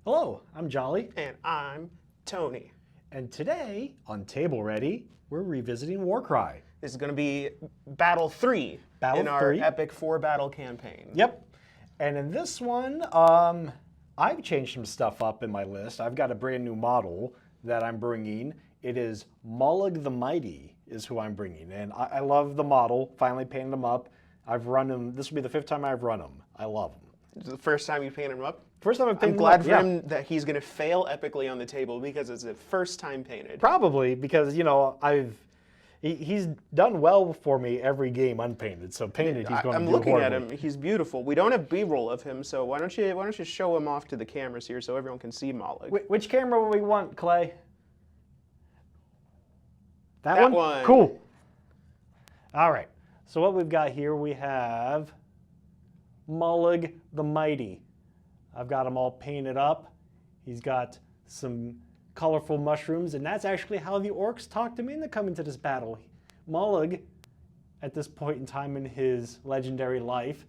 Hello, I'm Jolly. And I'm Tony. And today, on Table Ready, we're revisiting Warcry. This is going to be Battle 3 in our epic 4-battle campaign. Yep. And in this one, I've changed some stuff up in my list. I've got a brand new model that I'm bringing. It is Mollog the Mighty is who I'm bringing. And I love the model. Finally painted him up. I've run him. This will be the 5th time I've run him. I love him. This is the first time you painted him up? First time I've painted him up. I'm glad glad for him that he's going to fail epically on the table because it's the first time painted. Probably because, you know, he's done well for me every game unpainted. So painted, he's going to do horribly. I'm looking at him. He's beautiful. We don't have B-roll of him, so why don't you show him off to the cameras here so everyone can see Mollog? Which camera will we want, Clay? That one. Cool. All right. So what we've got here, we have Mollog the Mighty. I've got him all painted up. He's got some colorful mushrooms, and that's actually how the orcs talked him into coming to this battle. Mollog, at this point in time in his legendary life,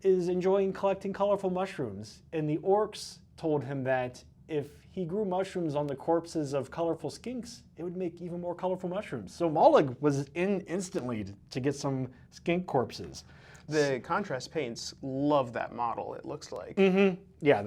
is enjoying collecting colorful mushrooms. And the orcs told him that if he grew mushrooms on the corpses of colorful skinks, it would make even more colorful mushrooms. So Mollog was in instantly to get some skink corpses. The contrast paints love that model, it looks like. Mm-hmm. Yeah,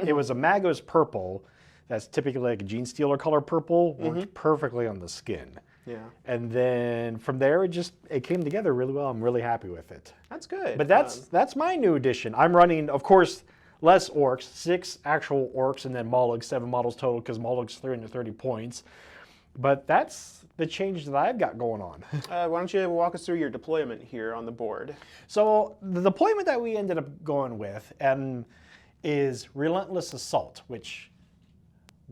it was a Magos purple that's typically like a Gene Stealer color purple, worked perfectly on the skin. Yeah. And then from there, it came together really well. I'm really happy with it. That's good. But that's my new addition. I'm running, of course, less orcs, 6 actual orcs, and then Mollog, 7 models total, because Mollog's 330 points. But that's the change that I've got going on. Why don't you walk us through your deployment here on the board? So the deployment that we ended up going with is Relentless Assault, which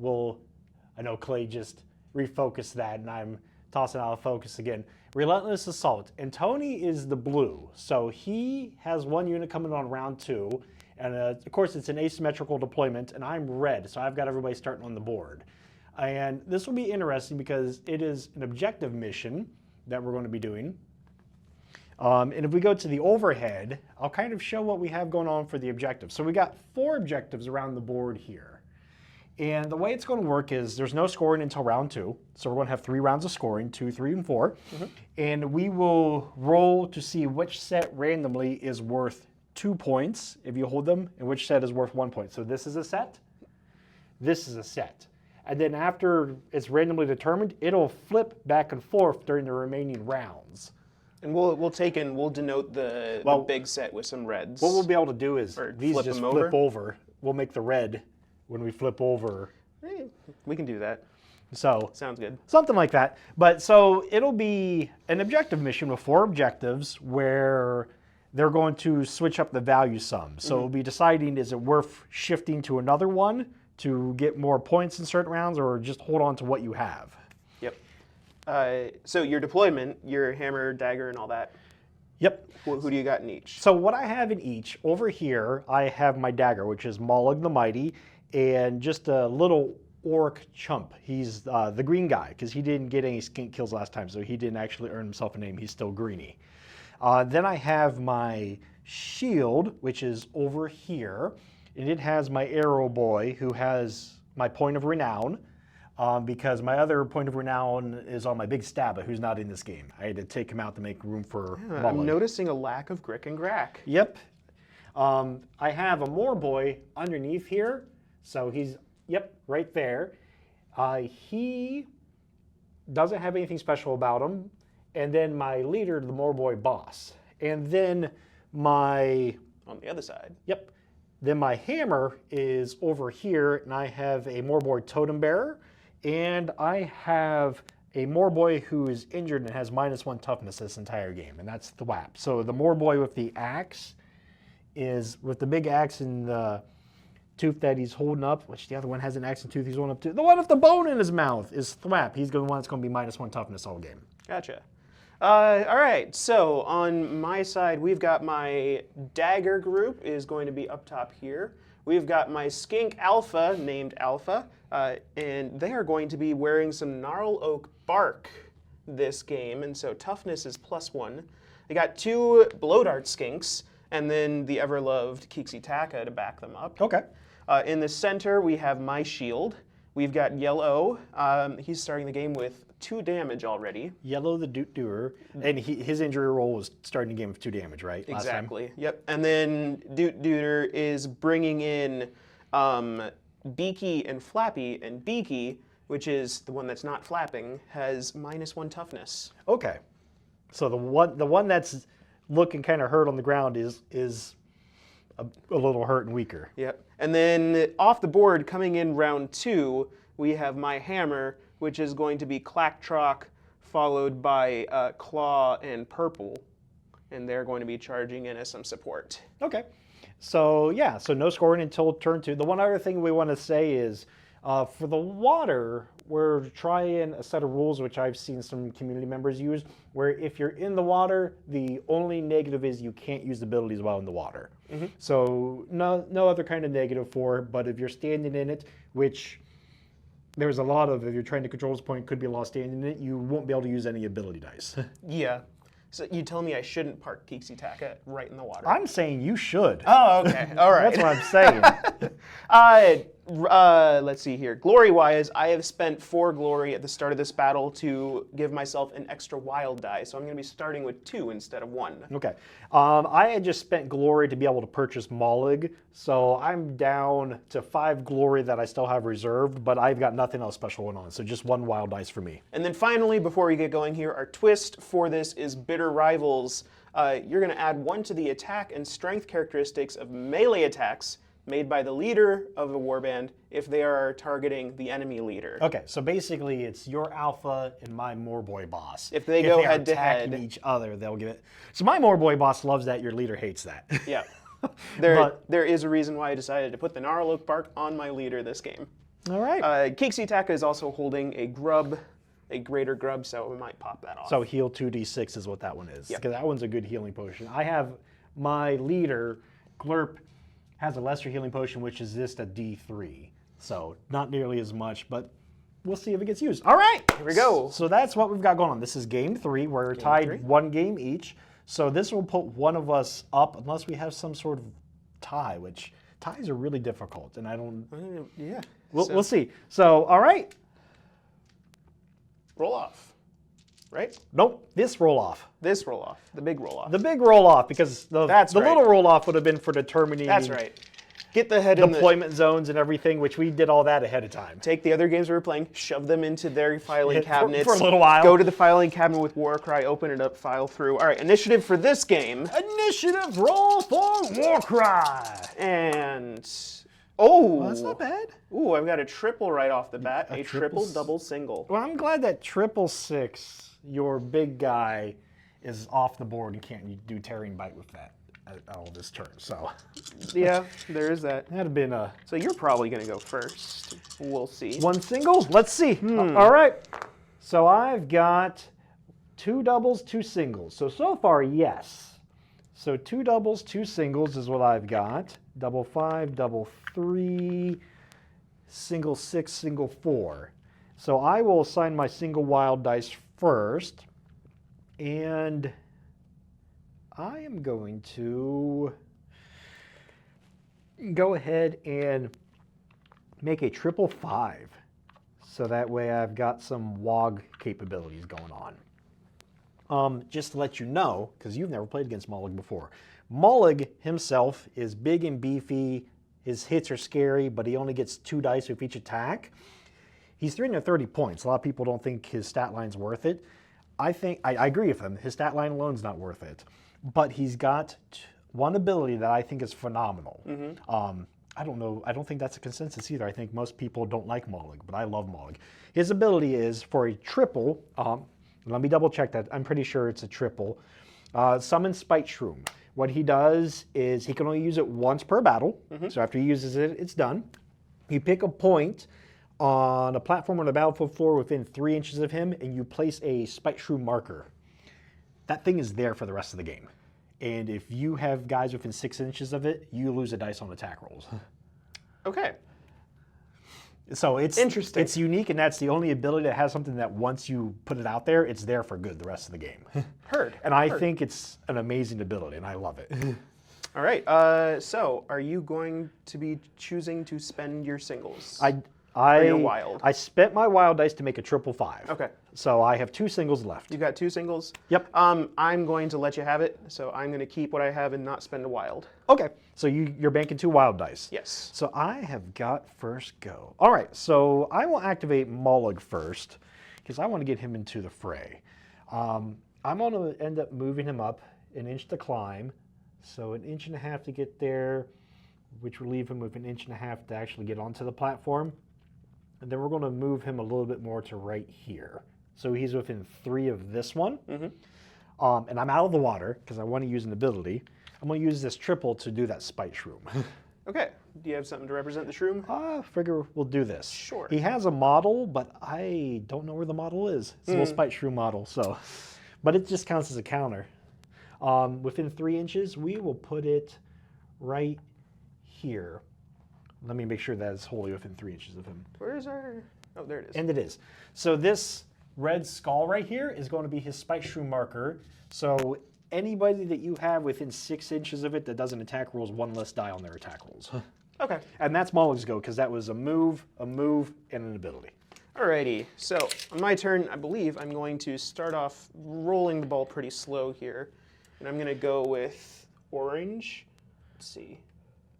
I know Clay just refocused that, and I'm tossing out of focus again. Relentless Assault, and Tony is the blue, so he has 1 unit coming on round 2, and of course it's an asymmetrical deployment, and I'm red, so I've got everybody starting on the board. And this will be interesting because it is an objective mission that we're going to be doing. And if we go to the overhead, I'll kind of show what we have going on for the objectives. So we got 4 objectives around the board here. And the way it's going to work is there's no scoring until round 2. So we're going to have 3 rounds of scoring, 2, 3, and 4. And we will roll to see which set randomly is worth 2 points if you hold them, and which set is worth 1 point. So this is a set. This is a set. And then after it's randomly determined, it'll flip back and forth during the remaining rounds. And we'll denote the big set with some reds. What we'll be able to do is these just flip over. We'll make the red when we flip over. We can do that. So sounds good. Something like that. But so it'll be an objective mission with 4 objectives where they're going to switch up the value sum. So we'll be deciding, is it worth shifting to another one to get more points in certain rounds, or just hold on to what you have? Yep. So your deployment, your hammer, dagger, and all that. Yep. Who do you got in each? So what I have in each, over here, I have my dagger, which is Mollog the Mighty, and just a little orc chump. He's the green guy, because he didn't get any skink kills last time, so he didn't actually earn himself a name. He's still greeny. Then I have my shield, which is over here, and it has my arrow boy, who has my point of renown, because my other point of renown is on my big stabba, who's not in this game. I had to take him out to make room for Mollog. I'm noticing a lack of Grick and Grack. Yep. I have a more boy underneath here, so he's, right there. He doesn't have anything special about him. And then my leader, the more boy boss. And then my... On the other side. Yep. Then my hammer is over here, and I have a Morboy totem bearer, and I have a Morboy who is injured and has -1 toughness this entire game, and that's Thwap. So the Morboy with the axe is with the big axe and the tooth that he's holding up, which the other one has an axe and tooth he's holding up too. The one with the bone in his mouth is Thwap. He's the one that's going to be -1 toughness all game. Gotcha. All right, so on my side, we've got my dagger group is going to be up top here. We've got my skink alpha, named Alpha, and they are going to be wearing some gnarl oak bark this game, and so toughness is +1. I got 2 blow dart skinks, and then the ever-loved Kixitaka to back them up. Okay. In the center, we have my shield. We've got Yellow. He's starting the game with 2 damage already. Yellow the Doot-Dooer, and his injury roll was starting the game with 2 damage, right? Last time? Exactly. Yep. And then Doot-Dooer is bringing in Beaky and Flappy, and Beaky, which is the one that's not flapping, has -1 toughness. Okay. So the one that's looking kind of hurt on the ground is a little hurt and weaker. Yep. And then off the board, coming in round 2, we have my hammer, which is going to be Clacktrock, followed by Claw and Purple. And they're going to be charging in as some support. Okay. So yeah, so no scoring until turn 2. The one other thing we want to say is for the water, we're trying a set of rules which I've seen some community members use, where if you're in the water, the only negative is you can't use abilities while in the water. Mm-hmm. So no other kind of negative for it, but if you're standing in it, which there's a lot of, if you're trying to control this point, could be a lot standing in it, you won't be able to use any ability dice. Yeah. So you tell me I shouldn't park Kixitaka right in the water? I'm saying you should. Oh, okay. All right. That's what I'm saying. Let's see here. Glory-wise, I have spent 4 glory at the start of this battle to give myself an extra wild die, so I'm going to be starting with 2 instead of 1. Okay. I had just spent glory to be able to purchase Mollig, so I'm down to 5 glory that I still have reserved, but I've got nothing else special going on, so just 1 wild dice for me. And then finally, before we get going here, our twist for this is Bitter Rivals. You're going to add 1 to the attack and strength characteristics of melee attacks made by the leader of a warband if they are targeting the enemy leader. Okay, so basically it's your alpha and my Moorboy boss. If they go head to head, attacking each other, they'll give it. So my Moorboy boss loves that. Your leader hates that. Yeah, there is a reason why I decided to put the Gnarl Oak Bark on my leader this game. All right. Kixitaka is also holding a grub, a greater grub, so we might pop that off. So heal 2d6 is what that one is. Yep. Because that one's a good healing potion. I have my leader, Glurp, has a lesser healing potion, which is just a D3. So not nearly as much, but we'll see if it gets used. All right, here we go. So that's what we've got going on. This is game 3. We're tied 1 game each. So this will put one of us up unless we have some sort of tie, which ties are really difficult. And I don't... Yeah. We'll see. So, all right. Roll off. Right? Nope, this roll off. This roll off. The big roll off. The big roll off, because the right. little roll off would have been for determining That's right. Get the head in the deployment zones and everything, which we did all that ahead of time. Take the other games we were playing, shove them into their filing cabinets. For a little while. Go to the filing cabinet with Warcry, open it up, file through. All right, initiative for this game. Initiative roll for Warcry. And... Oh! Well, that's not bad. Ooh, I've got a triple right off the bat. A triple, triple double, single. Well, I'm glad that 666, your big guy, is off the board and can't do tearing bite with that at all this turn. So yeah, there is that. That'd have been a... So you're probably going to go first. We'll see. 1 single? Let's see. All right. So I've got 2 doubles, 2 singles. So far, yes. So 2 doubles, 2 singles is what I've got. Double 5, double 3, single 6, single 4. So I will assign my single wild dice first. And I am going to go ahead and make a triple 5. So that way I've got some WOG capabilities going on. Just to let you know, because you've never played against Mollig before, Mollig himself is big and beefy. His hits are scary, but he only gets 2 dice with each attack. He's 330 points. A lot of people don't think his stat line's worth it. I agree with him. His stat line alone's not worth it. But he's got one ability that I think is phenomenal. I don't know. I don't think that's a consensus either. I think most people don't like Mollig, but I love Mollig. His ability is for a triple. Let me double check that. I'm pretty sure it's a triple. Summon Spite Shroom. What he does is he can only use it once per battle. So after he uses it, it's done. You pick a point on a platform on the battlefield floor within 3 inches of him, and you place a Spite Shroom marker. That thing is there for the rest of the game. And if you have guys within 6 inches of it, you lose a dice on attack rolls. Okay. So it's interesting. It's unique, and that's the only ability that has something that once you put it out there, it's there for good the rest of the game. Heard. And I think it's an amazing ability, and I love it. All right. So, are you going to be choosing to spend your singles? Or your wild? I spent my wild dice to make a 555. Okay. So I have 2 singles left. You got 2 singles? Yep. I'm going to let you have it, so I'm going to keep what I have and not spend a wild. Okay. So you're banking 2 wild dice. Yes. So I have got first go. All right. So I will activate Mullig first because I want to get him into the fray. I'm going to end up moving him up an inch to climb. So 1.5 inches to get there, which will leave him with 1.5 inches to actually get onto the platform. And then we're going to move him a little bit more to right here. So he's within 3 of this one. Mm-hmm. And I'm out of the water because I want to use an ability. I'm going to use this triple to do that spite shroom. Okay. Do you have something to represent the shroom? I figure we'll do this. Sure. He has a model, but I don't know where the model is. It's a little spite shroom model, so. But it just counts as a counter. Within 3 inches, we will put it right here. Let me make sure that it's wholly within 3 inches of him. Where's our... Oh, there it is. And it is. So this red skull right here is going to be his spite shroom marker. So anybody that you have within 6 inches of it that doesn't attack rolls 1 less die on their attack rolls. Okay. And that's Mullig's go, because that was a move, and an ability. Alrighty. So on my turn, I believe I'm going to start off rolling the ball pretty slow here. And I'm going to go with orange. Let's see.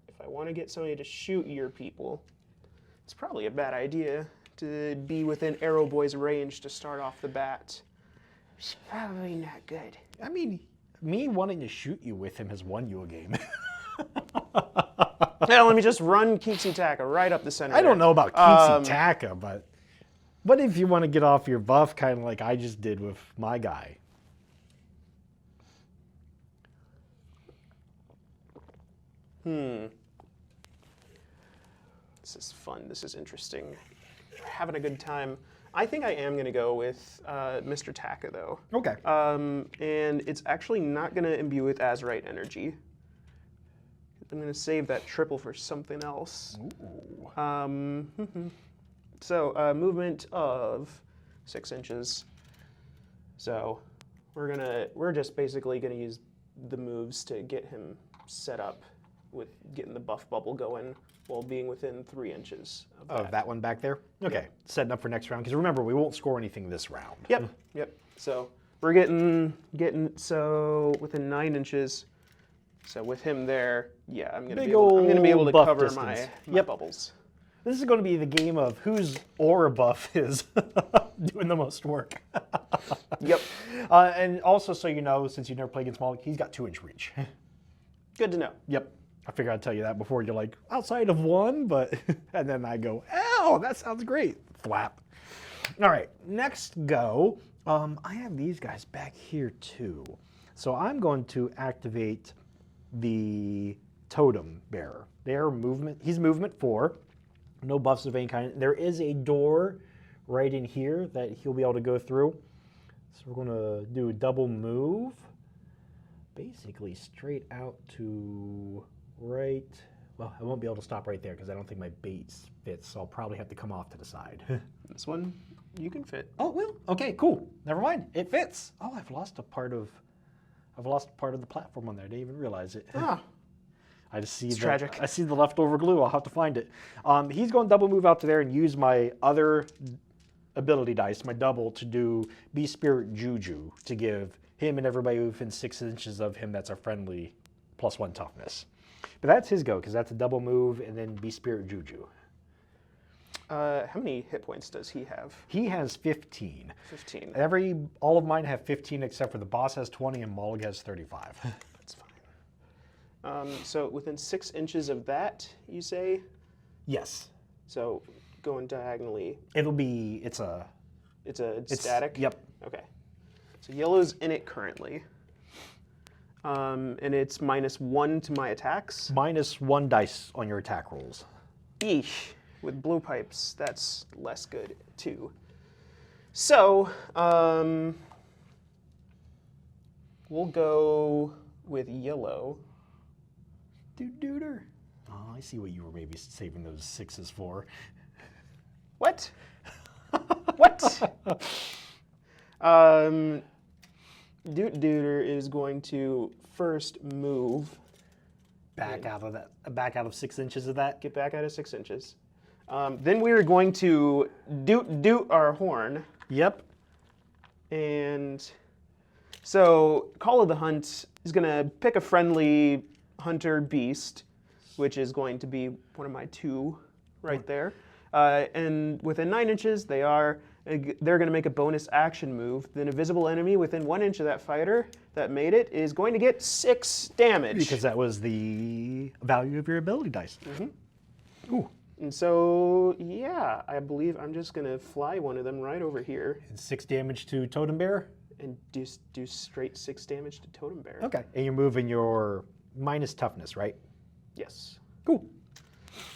If I want to get somebody to shoot your people, it's probably a bad idea to be within Arrow Boy's range to start off the bat. It's probably not good. I mean, me wanting to shoot you with him has won you a game. Now let me just run Keeksy Taka right up the center. I don't know about Keeksy Taka, but what if you want to get off your buff kind of like I just did with my guy? This is fun. This is interesting. We're having a good time. I think I am going to go with Mr. Taka, though. Okay. And it's actually not going to imbue with Azurite energy. I'm going to save that triple for something else. So movement of 6 inches. So we're just basically going to use the moves to get him set up with getting the buff bubble going while being within 3 inches of that one back there? Okay, setting up for next round, because remember, we won't score anything this round. Yep. So we're getting so within 9 inches. So with him there, yeah, I'm gonna be able to cover my bubbles. This is going to be the game of whose aura buff is doing the most work. Yep. And also, so you know, since you never played against Mullig, he's got 2-inch reach. Good to know. Yep. I figured I'd tell you that before. You're like, outside of 1, but... and then I go, ow, that sounds great. Thwap. All right, next go. I have these guys back here, too. So I'm going to activate the Totem Bearer. He's movement 4. No buffs of any kind. There is a door right in here that he'll be able to go through. So we're going to do a double move. Basically straight out to right. Well, I won't be able to stop right there because I don't think my bait fits, so I'll probably have to come off to the side. This one, you can fit. Oh, well, okay, cool. Never mind, it fits. Oh, I've lost a part of the platform on there. I didn't even realize it. Ah. I just see tragic. I see the leftover glue. I'll have to find it. He's going to double move out to there and use my other ability dice, my double, to do Beast Spirit Juju to give him and everybody within 6 inches of him that's a friendly +1 toughness. But that's his go, because that's a double move and then Beast Spirit Juju. How many hit points does he have? He has 15. 15. All of mine have 15 except for the boss has 20 and Mullig has 35. That's fine. So within 6 inches of that, you say? Yes. So going diagonally. It's static? Yep. Okay. So yellow's in it currently. And it's -1 to my attacks. -1 dice on your attack rolls. Eesh. With blue pipes, that's less good too. So, we'll go with yellow. Dooter. Oh, I see what you were maybe saving those 6s for. What? What? Dooter is going to first move back out of 6 inches of that. Get back out of 6 inches. Then we are going to doot our horn. Yep. And so Call of the Hunt is going to pick a friendly hunter beast, which is going to be one of my 2 right there. And within 9 inches, they're going to make a bonus action move. The invisible enemy within 1 inch of that fighter that made it is going to get 6 damage. Because that was the value of your ability dice. Mm-hmm. Ooh. And so, yeah, I believe I'm just going to fly one of them right over here. And 6 damage to Totem Bear. And do straight 6 damage to Totem Bear. Okay. And you're moving your minus toughness, right? Yes. Cool.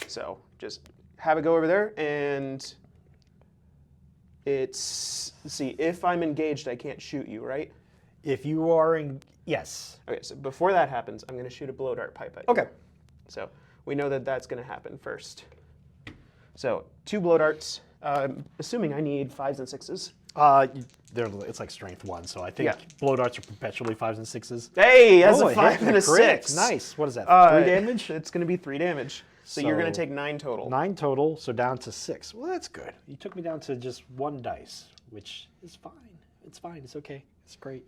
So just have it go over there, and let's see, if I'm engaged, I can't shoot you, right? If you are in, yes. Okay, so before that happens, I'm going to shoot a blow dart pipe at you. Okay. So we know that that's going to happen first. So 2 blow darts, assuming I need 5s and 6s. It's like strength 1, so I think Yeah. blow darts are perpetually 5s and 6s. Hey, that's Oh, a it 5 hit and a crit. 6. Nice. What is that? 3 damage? It's going to be 3 damage. So you're going to So- take 9 total. 9 total, so down to 6. Well, that's good. You took me down to just 1 dice, which is fine. It's fine. It's okay. It's great.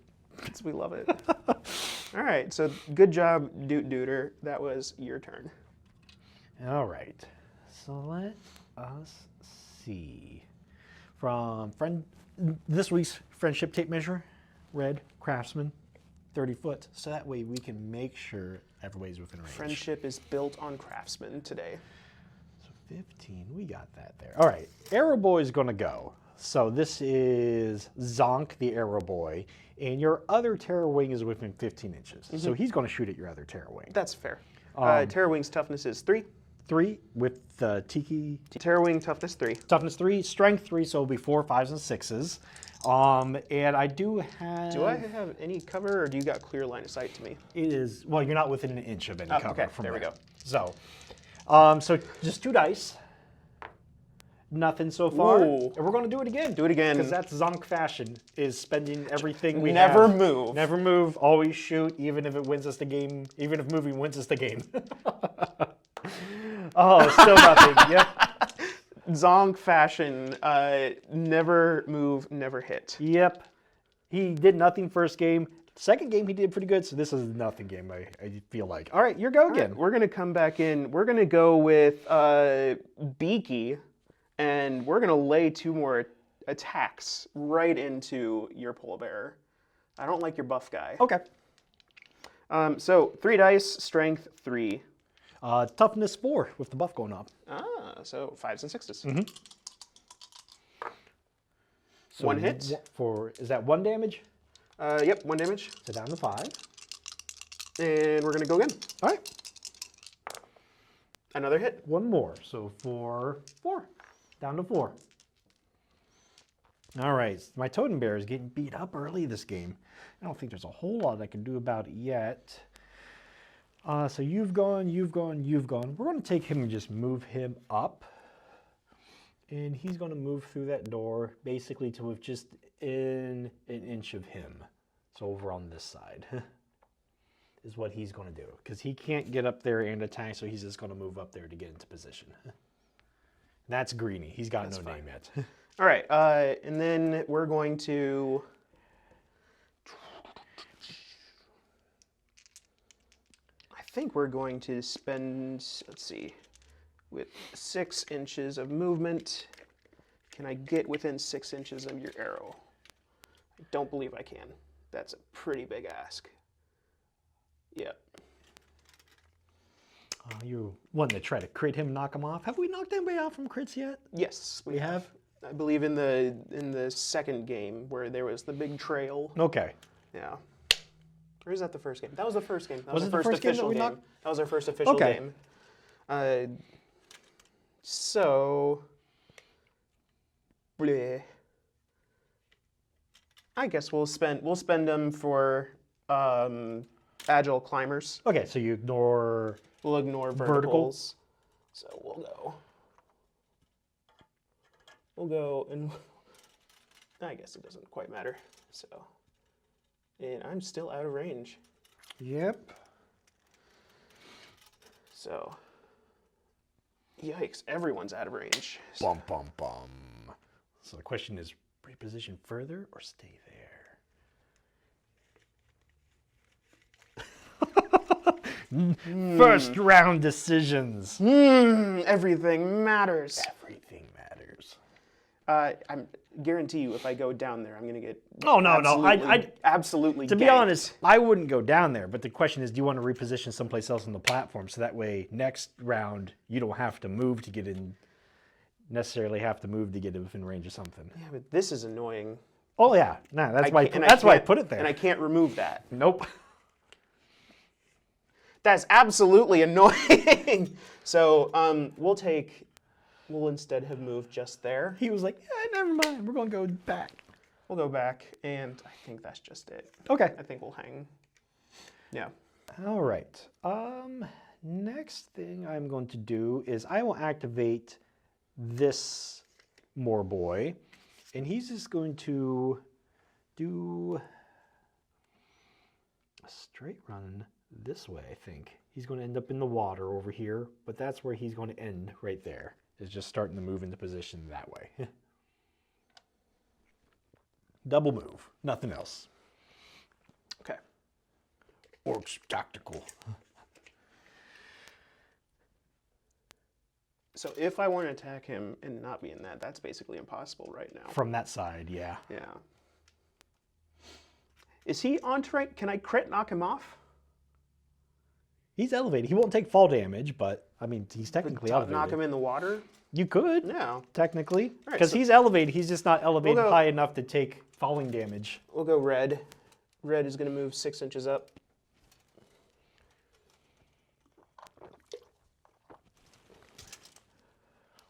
We love it. All right, so good job, Dooter. That was your turn. All right. So let us see. From this week's friendship tape measure, red craftsman, 30 foot. So that way we can make sure everybody's within range. Friendship is built on craftsmen today. So 15, we got that there. All right, Arrow Boy's gonna go. So this is Zonk, the Arrow Boy, and your other Terror Wing is within 15 inches. So he's gonna shoot at your other Terror Wing. That's fair. Terror Wing's toughness is 3. 3 with Tiki. Terror Wing toughness 3. Toughness 3, strength 3, so it'll be 4, 5s, and 6s. And I do have... Do I have any cover, or do you got clear line of sight to me? It is, well, you're not within an inch of any cover okay, from there we go. So, so just 2 dice. Nothing so far. Ooh. And we're going to do it again. Do it again. Because that's Zonk fashion, is spending everything we Never have. move. Never move, always shoot, even if it wins us the game, even if moving wins us the game. Oh, still nothing. Yep. Zonk fashion, never move, never hit. Yep. He did nothing first game. Second game, he did pretty good, so this is a nothing game, I feel like. All right, your go again. Right, we're going to come back in. We're going to go with Beaky, and we're going to lay 2 more attacks right into your pole bearer. I don't like your buff guy. Okay. So 3 dice, strength 3. Toughness 4 with the buff going up. So 5s and 6s. Mm-hmm. So 1 hit. Is that 1 damage? Yep, 1 damage. So down to 5. And we're going to go again. All right. Another hit. 1 more. So 4. Down to 4. All right. My Totem Bear is getting beat up early this game. I don't think there's a whole lot I can do about it yet. So you've gone. We're going to take him and just move him up. And he's going to move through that door basically to move just in an inch of him. So over on this side is what he's going to do. Because he can't get up there and attack, so he's just going to move up there to get into position. That's Greeny. He's got no name yet. All right, and then we're going to... I think we're going to spend, let's see, with 6 inches of movement. Can I get within 6 inches of your arrow? I don't believe I can. That's a pretty big ask. Yep. You wanting to try to crit him, knock him off. Have we knocked anybody out from crits yet? Yes, We have? I believe in the second game where there was the big trail. Okay. Yeah. Or is that the first game? That was the first game. That Was was it the the first first game that official we game. knocked? That was our first official Okay. game. So, bleh. I guess we'll spend them for agile climbers. Okay, so you ignore... We'll ignore Vertical. verticals. So we'll go and I guess it doesn't quite matter. So, and I'm still out of range. Yep. So, yikes, everyone's out of range. Bum, bum, bum. So the question is, reposition further or stay there? First round decisions. Everything matters. Everything matters. I guarantee you, if I go down there, I'm going to get Oh, no. absolutely To be ganked. honest, I wouldn't go down there. But the question is, do you want to reposition someplace else on the platform? So that way, next round, you don't have to move to get in, necessarily have to move to get within range of something. Yeah, but this is annoying. Oh, yeah. No, that's why I put it there. And I can't remove that. Nope. That's absolutely annoying. So we'll instead have moved just there. He was like, yeah, never mind. We're going to go back. We'll go back, and I think that's just it. Okay. I think we'll hang. Yeah. All right. Next thing I'm going to do is I will activate this more boy, and he's just going to do a straight run this way, I think. He's going to end up in the water over here, but that's where he's going to end right there, is just starting to move into position that way. Double move, nothing else. Okay. Orcs tactical. So if I want to attack him and not be in that, that's basically impossible right now. From that side, yeah. Yeah. Is he on terrain? Can I crit knock him off? He's elevated. He won't take fall damage, but I mean, he's technically elevated. Knock him in the water? You could, No. technically, right, because so he's elevated. He's just not elevated We'll go- high enough to take falling damage. We'll go red. Red is going to move 6 inches up.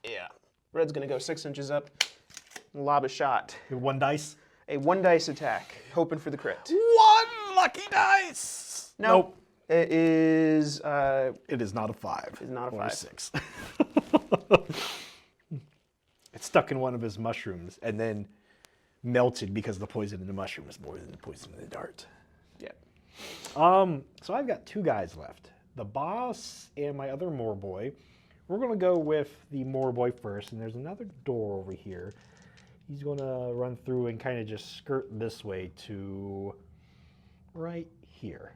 Yeah. Red's going to go 6 inches up. Lob a shot. One dice. A 1 dice attack, hoping for the crit. One lucky dice. Nope. It is It is not a 5. It's not a or 5. 6. It's stuck in one of his mushrooms and then melted because the poison in the mushroom is more than the poison in the dart. Yeah. So I've got 2 guys left. The boss and my other Moor boy. We're going to go with the Moor boy first, and there's another door over here. He's going to run through and kind of just skirt this way to right here,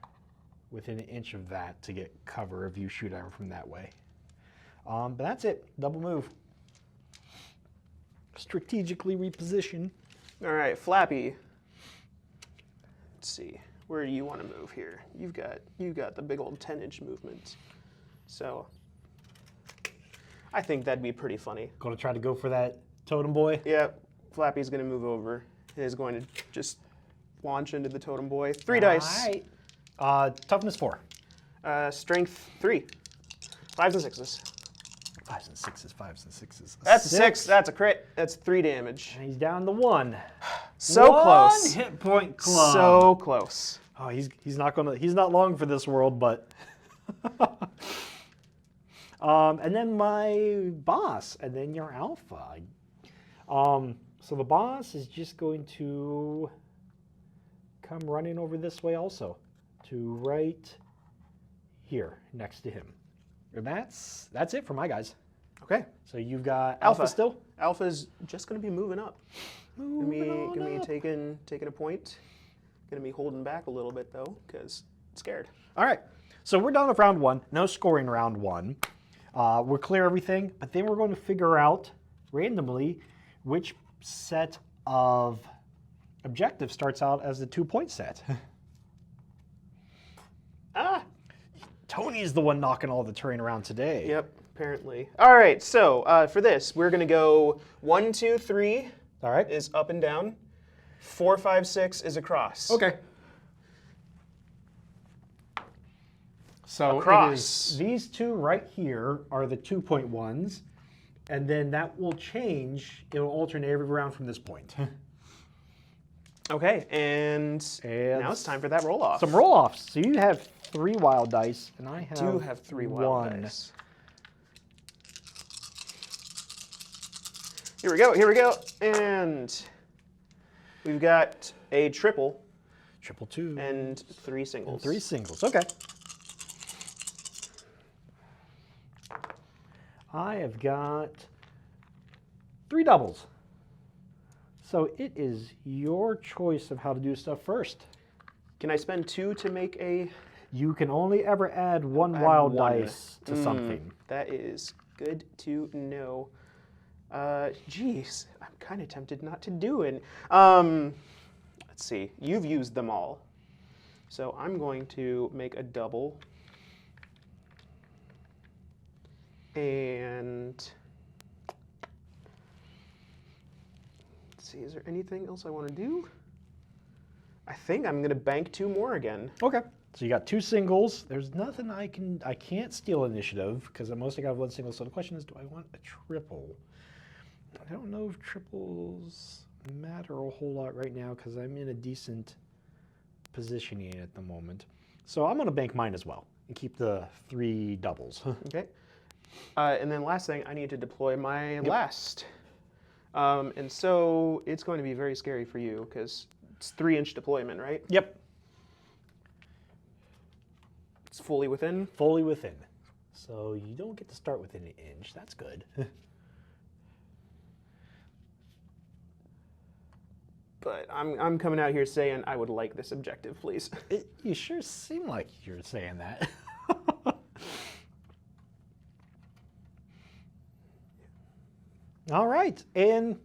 within an inch of that to get cover if you shoot at him from that way. But that's it. Double move. Strategically reposition. All right, Flappy. Let's see. Where do you want to move here? You've got the big old 10-inch movement. So I think that'd be pretty funny. Going to try to go for that totem boy. Yeah, Flappy's going to move over. He's going to just launch into the totem boy. 3 dice. All right. Toughness 4. Strength 3. 5s and 6s. 5s and 6s. 5s and 6s. That's a 6. That's a crit. That's 3 damage. And he's down to 1. So One close. hit point club. So close. Oh, he's not long for this world, but. And then my boss, and then your alpha. So the boss is just going to come running over this way also, to right here next to him. And that's it for my guys. Okay. So you've got alpha still. Alpha's just going to be moving up. Gonna be up. taking a point. Gonna be holding back a little bit though, because scared. All right. So we're done with round 1. No scoring round 1. We're clear everything, but then we're going to figure out randomly which set of objectives starts out as the 2-point set. Tony's the one knocking all the terrain around today. Yep, apparently. All right, so for this, we're gonna go 1, 2, 3 All right. is up and down. 4, 5, 6 is across. Okay. So Across. these 2 right here are the 2-point ones, and then that will change. It will alternate every round from this point. Okay, and now it's time for that roll off. Some roll-offs. So you have 3 wild dice, and I do have 3 wild 1. dice. Here we go, and we've got a triple Triple 2. and 3 singles. 3 singles. Okay. I have got 3 doubles. So it is your choice of how to do stuff first. Can I spend 2 to make a... You can only ever add one Add wild one. dice to something. That is good to know. Geez, I'm kind of tempted not to do it. Let's see. You've used them all. So I'm going to make a double. And let's see, is there anything else I want to do? I think I'm going to bank 2 more again. Okay. So you got 2 singles. There's nothing I can't steal initiative because I mostly got 1 single. So the question is, do I want a triple? I don't know if triples matter a whole lot right now because I'm in a decent positioning at the moment. So I'm going to bank mine as well and keep the 3 doubles. Okay. And then last thing, I need to deploy my last. And so it's going to be very scary for you because it's 3-inch deployment, right? Yep. It's fully within? Fully within. So you don't get to start within an inch. That's good. But I'm coming out here saying I would like this objective, please. You sure seem like you're saying that. All right, and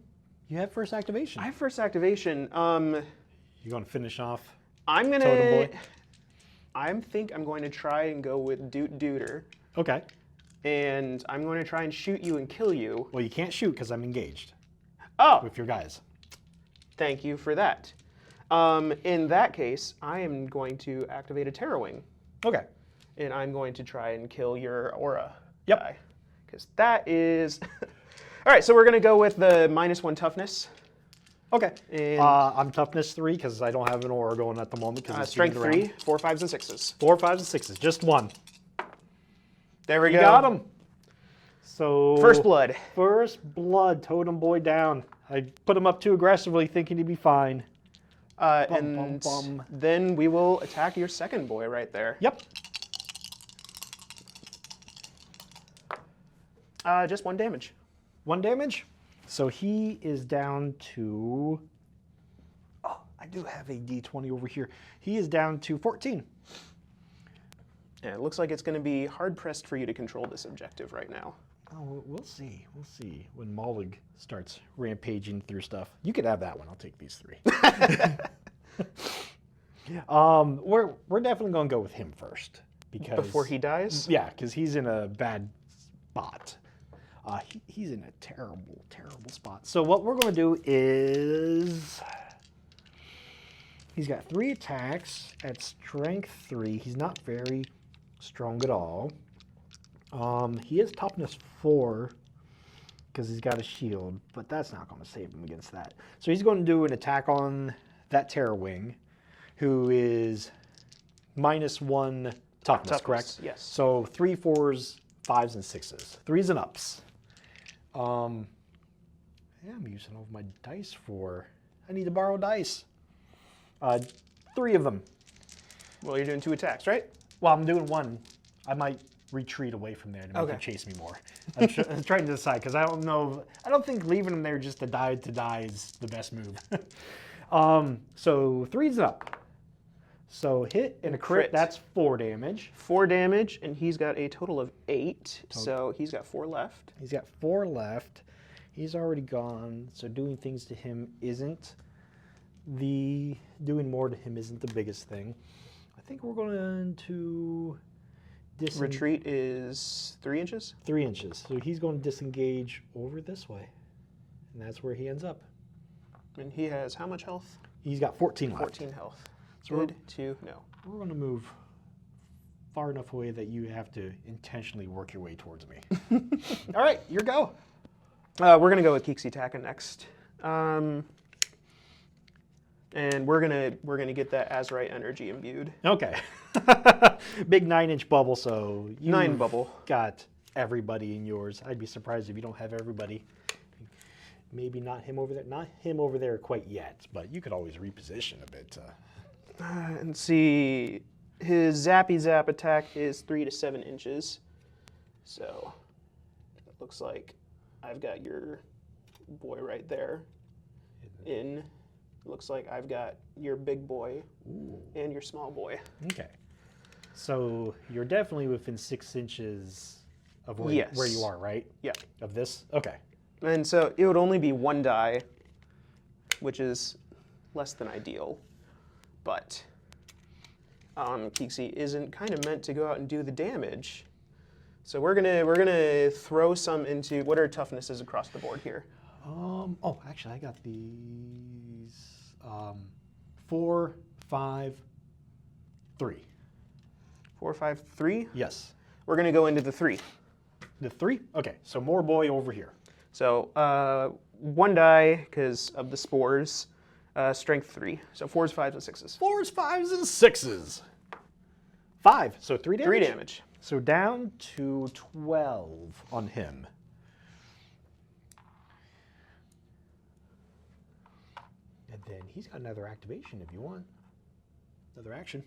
you have first activation. I have first activation. You're going to finish off I'm Totem gonna. Boy? I think I'm going to try and go with Doot Dooter, Okay. and I'm going to try and shoot you and kill you. Well, you can't shoot because I'm engaged Oh, with your guys. thank you for that. In that case, I am going to activate a Terror Wing, Okay. and I'm going to try and kill your aura Yep. guy, because that is. All right, so we're going to go with the -1 toughness. Okay. And I'm toughness 3 because I don't have an aura going at the moment. strength 3, 4, 5s, and 6s. 4, 5s, and 6s. Just 1. There we You go. got him. So First blood. First blood. Totem Boy down. I put him up too aggressively, thinking he'd be fine. And bum. then we will attack your second boy right there. Yep. Just 1 damage. 1 damage. So he is down to. Oh, I do have a D20 over here. He is down to 14. Yeah, it looks like it's going to be hard pressed for you to control this objective right now. Oh, we'll see. We'll see when Mollig starts rampaging through stuff. You could have that one. I'll take these 3. We're definitely going to go with him first because Before he dies? Yeah, because he's in a bad spot. He's in a terrible, terrible spot. So what we're going to do is he's got 3 attacks at strength 3. He's not very strong at all. He is toughness 4 because he's got a shield, but that's not going to save him against that. So he's going to do an attack on that Terror Wing, who is -1 toughness, correct? Yes. So 3, 4s, 5s, and 6s. 3s and ups. Yeah, I'm using all of my dice for. I need to borrow dice. 3 of them. Well, you're doing 2 attacks, right? Well, I'm doing 1. I might retreat away from there to make him chase me more. I'm trying to decide because I don't know. I don't think leaving him there just to die is the best move. So 3's up. So hit and a crit. That's 4 damage. 4 damage, and he's got a total of 8. So he's got 4 left. He's got 4 left. He's already gone. So doing things to him isn't doing more to him isn't the biggest thing. I think we're going to Retreat is 3 inches? 3 inches. So he's going to disengage over this way. And that's where he ends up. And he has how much health? He's got 14 left. 14 health. So Good to know. We're going to move far enough away that you have to intentionally work your way towards me. All right, your go. We're going to go with Keeksy Taka next. And we're gonna get that Azurite energy imbued. Okay. Big 9-inch bubble, so you 9 bubble. Got everybody in yours. I'd be surprised if you don't have everybody. Maybe not him over there. Not him over there quite yet, but you could always reposition a bit. And see, his Zappy Zap attack is 3 to 7 inches. So looks like I've got your boy right there. Looks like I've got your big boy and your small boy. Okay. So you're definitely within 6 inches of where you are, right? Yeah. Of this? Okay. And so it would only be 1 die, which is less than ideal. But Keeksy isn't kind of meant to go out and do the damage. So we're gonna throw some into, what are toughnesses across the board here? Oh, actually, I got these 4, 5, 3. 4, 5, 3? Yes. We're gonna go into the 3. The 3? Okay, so more boy over here. So 1 die because of the spores, strength 3. So 4s, 5s, and 6s. 4s, 5s, and 6s. 5, so 3 damage? 3 damage. So down to 12 on him. And then he's got another activation if you want. Another action.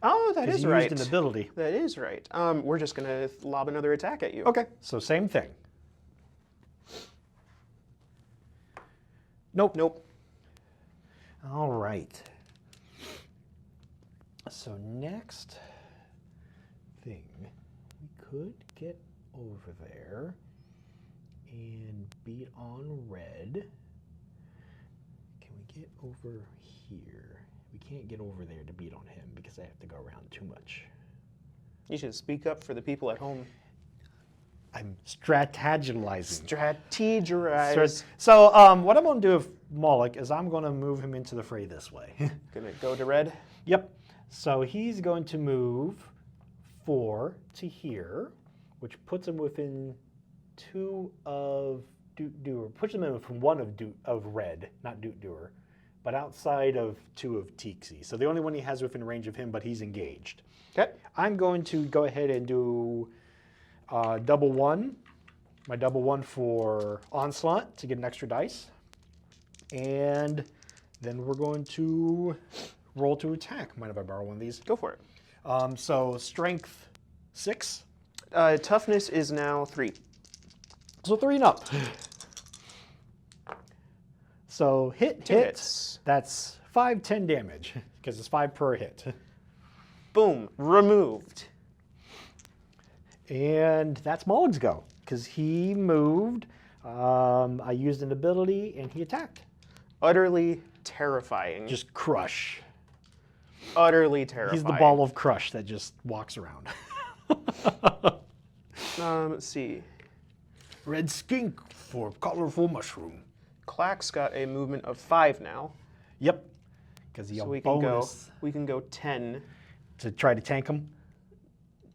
Oh, that is he right. used an ability. That is right. We're just going to lob another attack at you. Okay, so same thing. Nope. Nope. All right. So next thing, we could get over there and beat on red. Can we get over here? We can't get over there to beat on him because I have to go around too much. You should speak up for the people at home. I'm strategizing. Strategize. So what I'm going to do with Moloch is I'm going to move him into the fray this way. Gonna go to red. Yep. So he's going to move 4 to here, which puts him within 2 of Doer. Puts him in within 1 of red, not Doer, but outside of 2 of Tixie. So the only one he has within range of him, but he's engaged. Okay. I'm going to go ahead and do double 1, my double 1 for Onslaught to get an extra dice. And then we're going to roll to attack. Mind if I borrow one of these? Go for it. So strength 6. Toughness is now 3. So 3 and up. So hit. Hits. That's 5, 10 damage because it's 5 per hit. Boom. Removed. And that's Moloch's go because he moved. I used an ability and he attacked. Utterly terrifying. Just crush. Utterly terrifying. He's the ball of crush that just walks around. Let's see. Red skink for colorful mushroom. Clack's got a movement of 5 now. Yep. Because he So got we bonus can go 10 to try to tank him.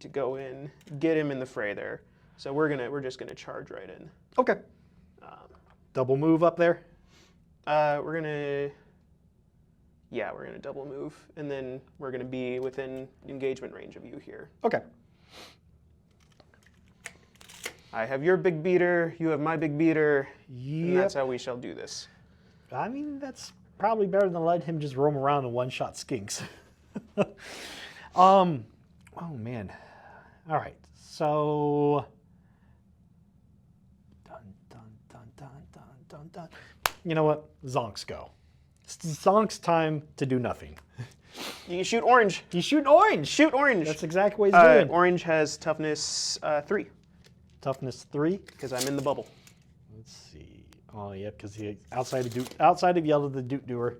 to go in, get him in the fray there. So we're just gonna charge right in. Okay. Double move up there. We're gonna double move, and then we're gonna be within engagement range of you here. Okay. I have your big beater, you have my big beater, and that's Yep. how we shall do this. I mean, that's probably better than letting him just roam around and one-shot skinks. Oh man. All right. So dun dun dun dun dun dun dun. You know what? Zonk's go. It's Zonk's time to do nothing. You can shoot orange. He's shooting orange. Shoot orange. That's exactly what he's doing. Orange has toughness 3, Toughness 3. because I'm in the bubble. Let's see. Oh, yeah, because he outside of yellow the Duke Doer.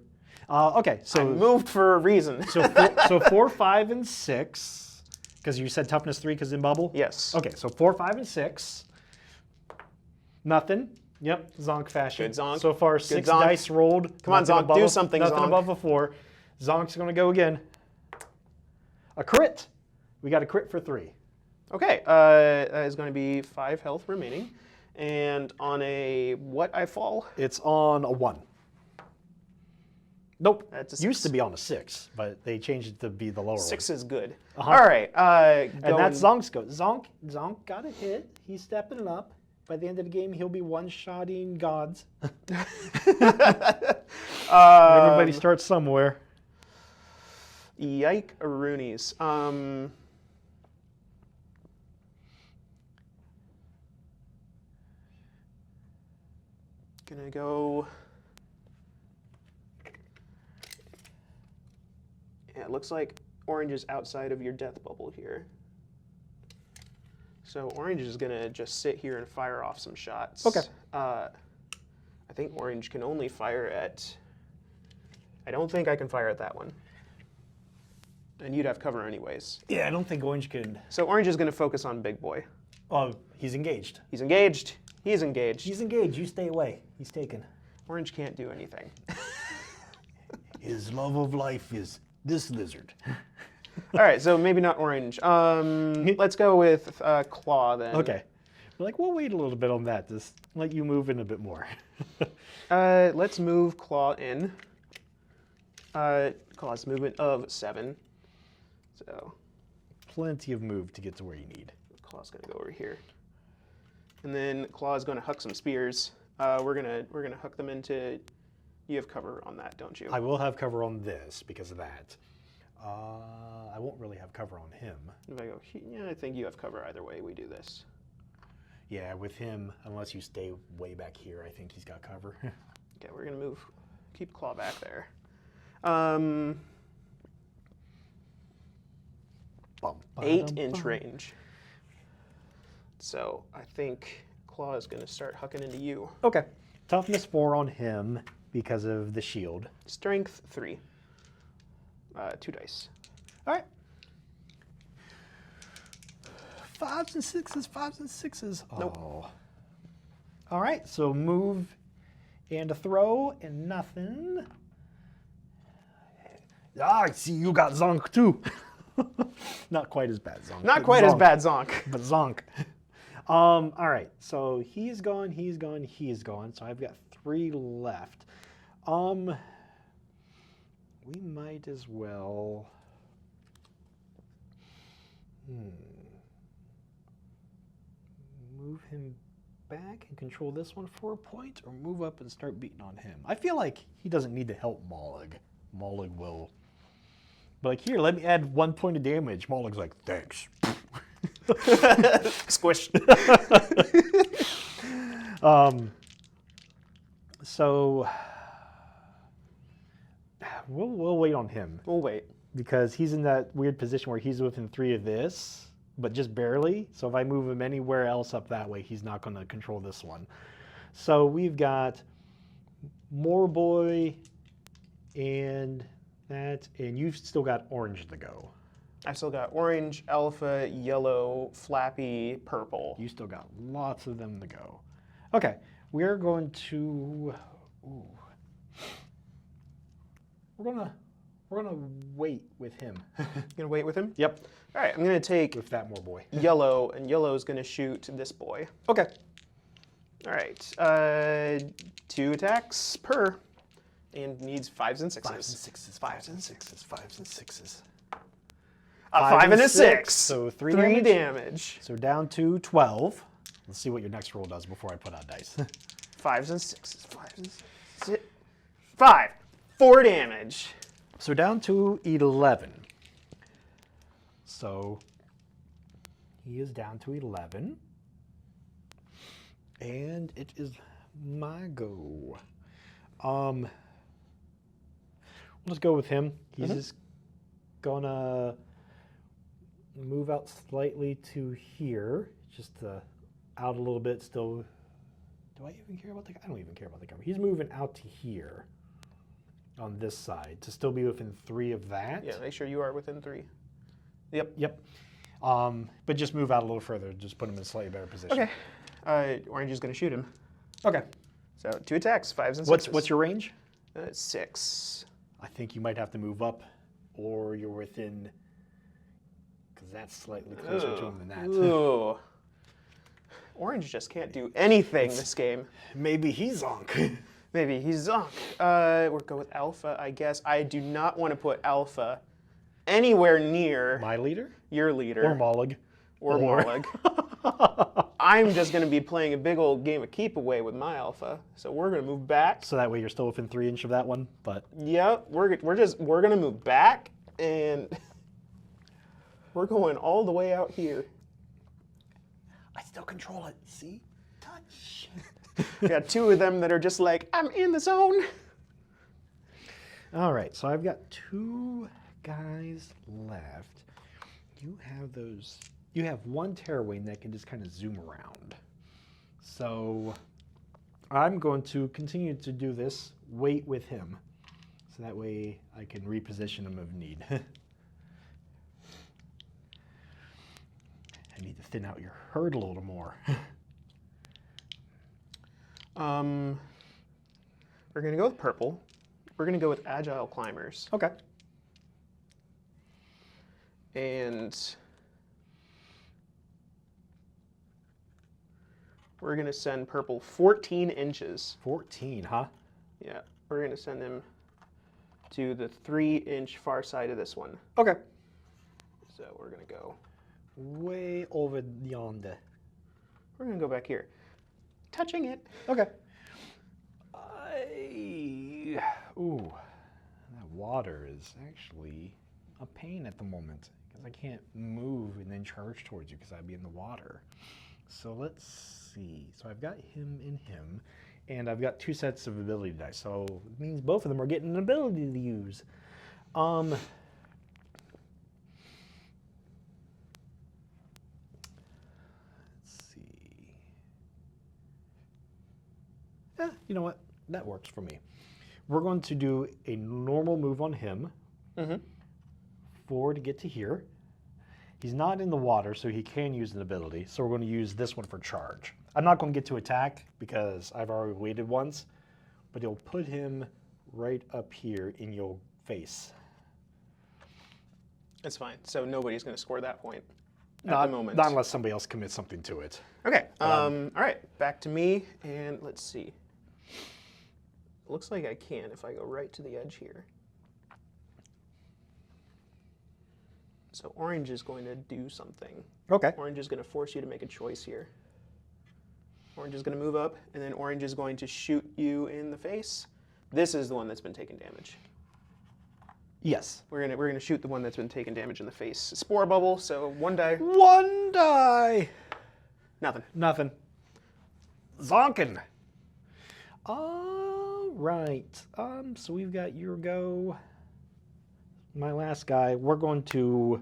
Okay, I so moved for a reason. so 4, 5, and 6. Because you said toughness 3 because in bubble? Yes. Okay, so 4, 5, and 6. Nothing. Yep, Zonk fashion. Good Zonk. So far, Good 6 Zonk. dice rolled. Come on, Nothing Zonk, above do a- something, Nothing Zonk. above a 4. Zonk's going to go again. A crit. We got a crit for 3. Okay, that is going to be 5 health remaining. And on a what I fall? It's on a 1. Nope. That's a 6. Used to be on a 6, but they changed it to be the lower 6 is good. Uh-huh. All right. one. And that's Zonk's go. Zonk got a hit. He's stepping it up. By the end of the game, he'll be one-shotting gods. Everybody starts somewhere. Yike-a-roonies. Gonna go. Yeah, it looks like orange is outside of your death bubble here. So orange is gonna just sit here and fire off some shots. Okay. I think orange can only fire at. I don't think I can fire at that one. And you'd have cover anyways. Yeah, I don't think orange could. So orange is gonna focus on big boy. Oh, he's engaged. He's engaged. He's engaged. He's engaged. You stay away. He's taken. Orange can't do anything. His love of life is this lizard. All right, so maybe not orange. Let's go with claw then. Okay. Like, we'll wait a little bit on that. Just let you move in a bit more. Let's move claw in. Claw's movement of 7. So Plenty of move to get to where you need. claw's gonna go over here, and then claw's gonna huck some spears. We're gonna hook them into. You have cover on that, don't you? I will have cover on this because of that. I won't really have cover on him. If I go, yeah, I think you have cover either way we do this. Yeah, with him, unless you stay way back here, I think he's got cover. Okay, we're gonna move. Keep claw back there. 8-inch range. So I think claw is gonna start hucking into you. Okay. Toughness 4 on him because of the shield. Strength 3. 2 dice. All right. 5s and 6s, 5s and 6s. Nope. Oh. All right, so move and a throw and nothing. Ah, I see you got zonk too. Not quite as bad, zonk. Not but quite as zonk. bad, Zonk. But zonk. All right, so he's gone, he's gone, he's gone. So I've got 3 left. We might as well. Move him back and control this one for a point, or move up and start beating on him. I feel like he doesn't need to help Mollig. Mollig will. But like, here, let me add 1 point of damage. Mollig's like, thanks. Squish. So we'll wait on him We'll wait. because he's in that weird position where he's within 3 of this, but just barely. So if I move him anywhere else up that way, he's not going to control this one. So we've got more boy and that, and you've still got orange to go. I still got orange, alpha, yellow, flappy, purple. You still got lots of them to go. Okay, we're going to. Ooh. We're gonna wait with him. You gonna wait with him? Yep. All right, I'm gonna take With that more boy. yellow, and yellow's gonna shoot this boy. Okay. All right, 2 attacks per, and needs 5s and 6s. 5s and 6s. 5s and 6s. 5s and 6s. A 5 and a 6. So 3 3 damage. damage. So down to 12. Let's see what your next roll does before I put out dice. 5s and 6s. 5s and 6s. 5. 4 damage. So down to 11. So he is down to 11. And it is my go. We'll just go with him. He's just gonna move out slightly to here, just out a little bit still. Do I even care about the, I don't even care about the cover. He's moving out to here on this side to still be within 3 of that. Yeah, make sure you are within 3. Yep. Yep. But just move out a little further, just put him in a slightly better position. Okay. Orange is gonna shoot him. Okay. So 2 attacks, 5s and 6s. What's your range? 6. I think you might have to move up, or you're within, because that's slightly closer to him than that. Ooh. Orange just can't do anything this game. Maybe he's zonk. Maybe he's Zonk. We'll go with Alpha, I guess. I do not want to put Alpha anywhere near My leader? your leader. Or Mollig. Or Mollig. I'm just going to be playing a big old game of keep away with my Alpha. So we're going to move back. So that way you're still within 3 inch of that one, but Yep, we're going to move back, and we're going all the way out here. I still control it. See? Touch. We got 2 of them that are just like, I'm in the zone. All right, so I've got 2 guys left. You have those. You have 1 Terrawing that can just kind of zoom around. So I'm going to continue to do this. Wait with him, so that way I can reposition him if need. I need to thin out your herd a little more. We're gonna go with purple. We're gonna go with agile climbers. Okay. And we're gonna send purple 14 inches. 14, huh? Yeah, we're gonna send him to the 3-inch far side of this one. Okay. So we're gonna go. Way over yonder. We're gonna go back here. Touching it. Okay. Ooh, that water is actually a pain at the moment because I can't move and then charge towards you because I'd be in the water. So let's see. So I've got him in him, and I've got 2 sets of ability dice. So it means both of them are getting an ability to use. Let's see. Yeah, you know what? That works for me. We're going to do a normal move on him. 4 to get to here. He's not in the water, so he can use an ability. So we're going to use this one for charge. I'm not going to get to attack because I've already waited once, but it'll put him right up here in your face. That's fine. So nobody's gonna score that point at Not, the moment. not unless somebody else commits something to it. Okay. All right. Back to me, and let's see. Looks like I can if I go right to the edge here. So orange is going to do something. Okay. Orange is going to force you to make a choice here. Orange is going to move up, and then orange is going to shoot you in the face. This is the one that's been taking damage. Yes. We're gonna shoot the one that's been taking damage in the face. Spore bubble, so 1 die. 1 die. Nothing. Nothing. Zonkin. All right. So we've got your go. My last guy. We're going to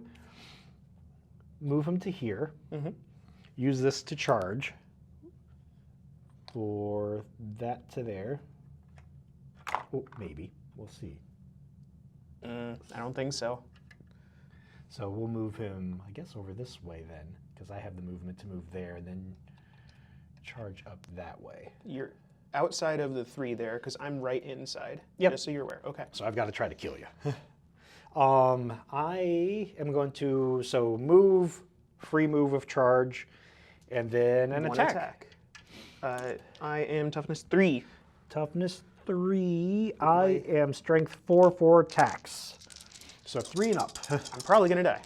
move him to here. Use this to charge. For that to there. Oh, maybe. We'll see. I don't think so. So we'll move him, I guess, over this way then, because I have the movement to move there, and then charge up that way. You're outside of the 3 there, because I'm right inside. Yep. Just so you're aware. Okay. So I've got to try to kill you. I am going to, move, free move of charge, and then an 1 attack. I am toughness 3. Toughness 3. I am strength 4 for attacks. So 3 and up. I'm probably gonna die.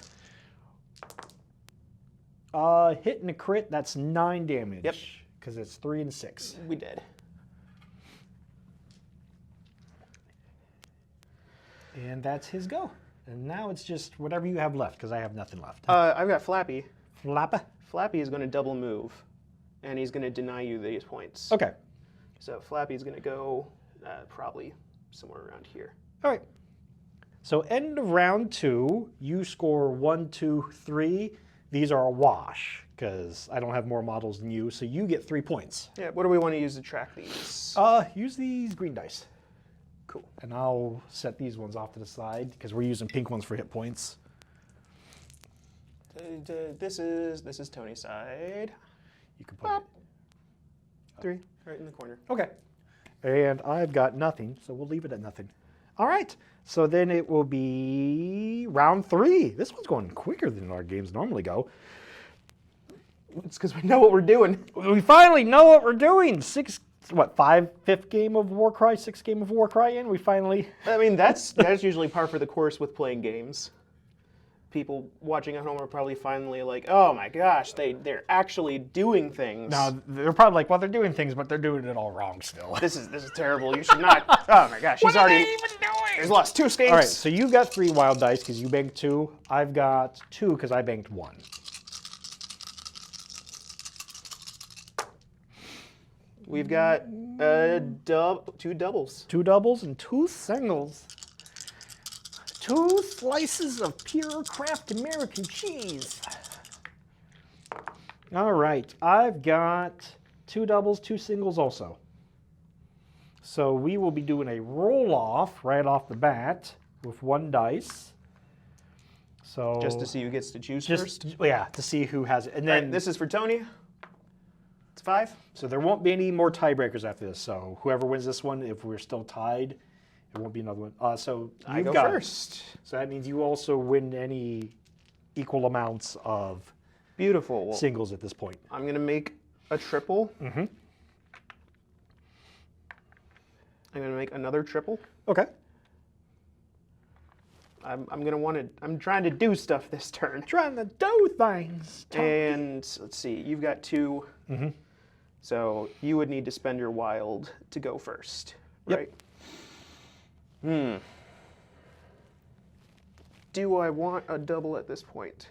Hit and a crit, that's 9 damage. Yep. Because it's 3 and 6. We did. And that's his go. And now it's just whatever you have left, because I have nothing left. I've got Flappy. Flappa? Flappy is going to double move, and he's going to deny you these points. Okay. So Flappy's going to go probably somewhere around here. All right. So end of round 2, you score 1, 2, 3. These are a wash, because I don't have more models than you, so you get 3 points. Yeah, what do we want to use to track these? Use these green dice. Cool. And I'll set these ones off to the side, because we're using pink ones for hit points. This is Tony's side. You can put it. 3, right in the corner. Okay. And I've got nothing, so we'll leave it at nothing. All right. So then it will be round 3. This one's going quicker than our games normally go. It's because we know what we're doing. We finally know what we're doing. 5th game of Warcry, 6th game of Warcry in. We finally... I mean, that's usually par for the course with playing games. People watching at home are probably finally like, oh my gosh, they're actually doing things. Now, they're probably like, well, they're doing things, but they're doing it all wrong still. This is terrible. You should not. Oh my gosh, What are they even doing? He's lost 2 skinks. All right, so you got 3 wild dice because you banked 2. I've got 2 because I banked 1. We've got two doubles. 2 doubles and 2 singles. 2 slices of pure Kraft American cheese. All right, I've got 2 doubles, 2 singles also. So we will be doing a roll-off right off the bat with 1 dice. So Just to see who gets to choose first. Yeah, to see who has it. And then This is for Tony. It's 5. So there won't be any more tiebreakers after this. So whoever wins this one, if we're still tied, it won't be another one. So I you go got first. So that means you also win any equal amounts of Beautiful. Well, singles at this point. I'm going to make a triple. Mm-hmm. I'm going to make another triple. Okay. I'm going to want to, I'm trying to do stuff this turn. Trying to do things. And let's see, you've got 2. Mm-hmm. So you would need to spend your wild to go first, right? Yep. Do I want a double at this point?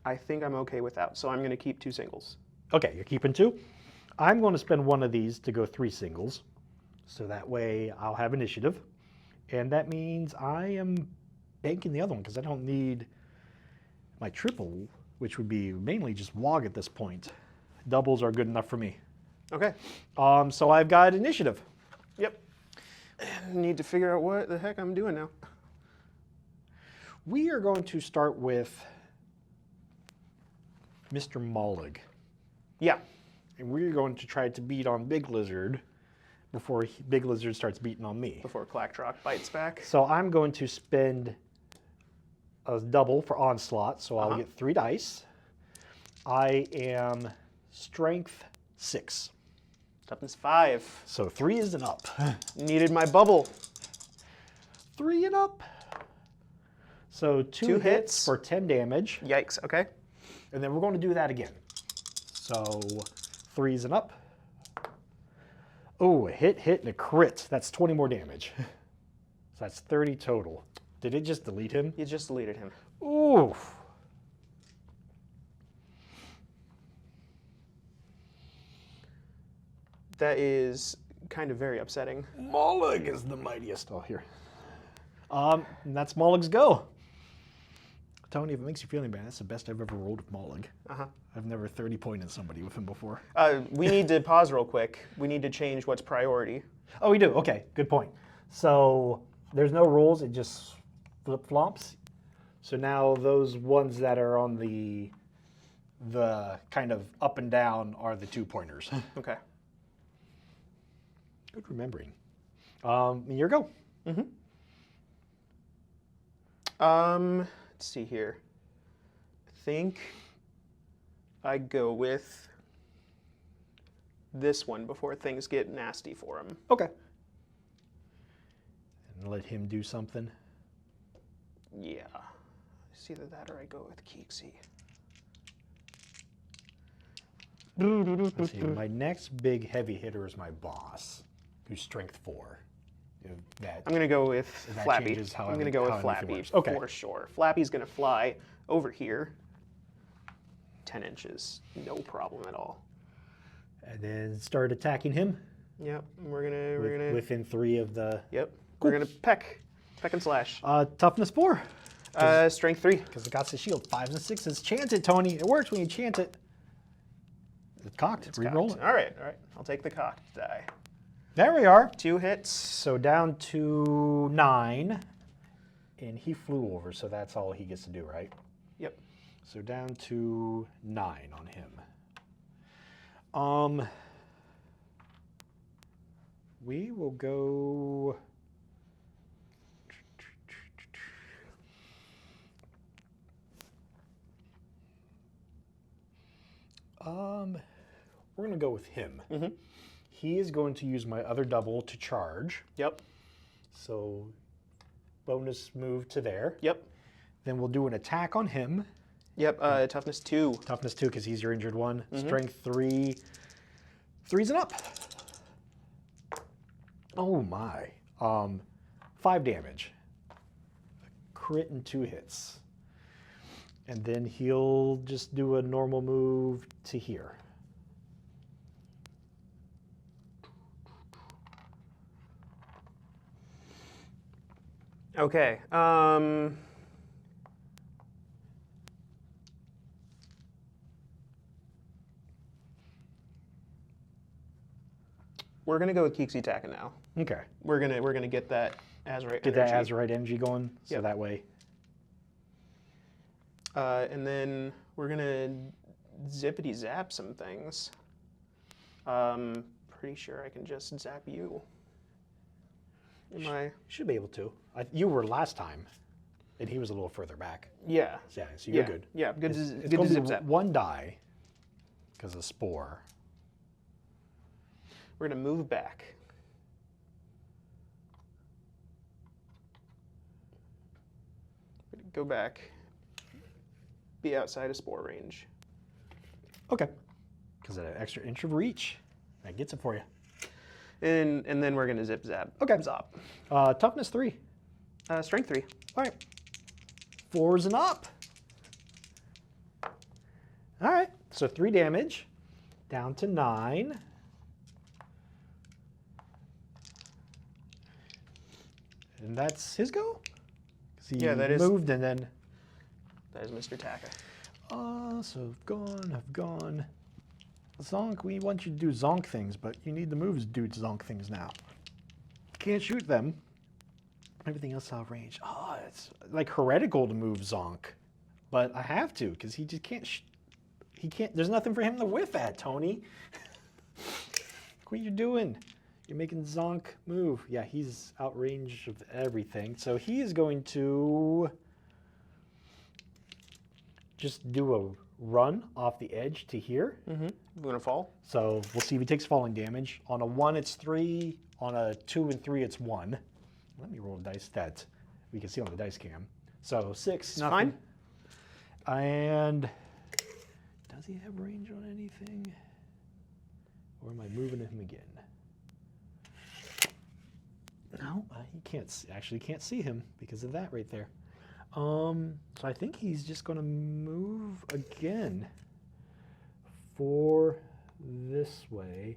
I think I'm okay without, so I'm going to keep 2 singles. Okay, you're keeping 2. I'm going to spend 1 of these to go 3 singles. So that way I'll have initiative. And that means I am banking the other one because I don't need my triple, which would be mainly just WOG at this point. Doubles are good enough for me. Okay. So I've got initiative. Yep. Need to figure out what the heck I'm doing now. We are going to start with Mr. Mollig. Yeah. And we're going to try to beat on Big Lizard before Big Lizard starts beating on me. Before Clacktrock bites back. So I'm going to spend a double for Onslaught, so I'll get 3 dice. I am Strength 6. Toughness 5. So 3 is an up. Needed my bubble. 3 and up. So 2 hits for 10 damage. Yikes, okay. And then we're going to do that again. So 3's and up. Oh, a hit, and a crit. That's 20 more damage. So that's 30 total. Did it just delete him? You just deleted him. Ooh. That is kind of very upsetting. Mollig is the mightiest. Oh, here. And that's Mollig's go. Tony, if it makes you feel any bad, that's the best I've ever rolled with Mollig. I've never 30-pointed somebody with him before. We need to pause real quick. We need to change what's priority. Oh, we do? Okay, good point. So there's no rules, it just flip-flops. So now those ones that are on the kind of up and down are the 2-pointers. Okay. Good remembering. Your go. Let's see here. I think I go with this one before things get nasty for him. Okay. And let him do something. Yeah. It's either that or I go with Keeksy. Let's see, my next big heavy hitter is my boss, who's strength 4. That, I'm going to go with that Flappy. changes how I'm going to how go with anything Flappy works. Okay. for sure. Flappy's going to fly over here 10 inches. No problem at all. And then start attacking him. Yep. We're going to within 3 of the. Yep. We're going to peck and slash. Toughness 4. Strength 3. Because it got the shield. 5s and 6s. Chant it, Tony. It works when you chant it. It's cocked. It's Re-roll cocked. it. All right. I'll take the cocked die. There we are. 2 hits. So down to 9. And he flew over, so that's all he gets to do, right? Yep. So down to 9 on him. We will go. We're going to go with him. He is going to use my other double to charge. Yep. So bonus move to there. Yep. Then we'll do an attack on him. Yep. Toughness 2. Toughness 2 because he's your injured one. Strength 3. 3's and up. Oh my. 5 damage. A crit and 2 hits. And then he'll just do a normal move to here. Okay. We're gonna go with Keeksy Taka now. Okay. We're gonna get that Azurite Get energy. that Azurite energy going, so Yep. that way. And then we're gonna zippity zap some things. Pretty sure I can just zap you. Am I? Should be able to. You were last time, and he was a little further back. Yeah. Yeah, so you're good. Yeah, good. It's Good going to to zip be zap. one die because of spore. We're gonna move back. We're gonna go back. Be outside of spore range. Okay. Because of that extra inch of reach, that gets it for you. And then we're gonna zip zap. Okay. Zop. Toughness 3. Strength 3. All right. 4s and up. All right. So 3 damage, down to 9. And that's his go? 'Cause he Yeah, that is- moved and then. That is Mr. Taka. So I've gone. Zonk, we want you to do Zonk things, but you need the moves to do Zonk things now. Can't shoot them. Everything else out of range. Oh, it's like heretical to move Zonk. But I have to, because he just can't. He can't. There's nothing for him to whiff at, Tony. What are you doing? You're making Zonk move. Yeah, he's out range of everything. So he is going to just do a run off the edge to here. Mm-hmm. We're gonna fall. So we'll see if he takes falling damage. On a 1, it's 3. On a 2 and 3, it's 1. Let me roll a dice that we can see on the dice cam. So 6, It's nothing. And does he have range on anything? Or am I moving him again? No, he can't. Actually, can't see him because of that right there. So I think he's just going to move again for this way.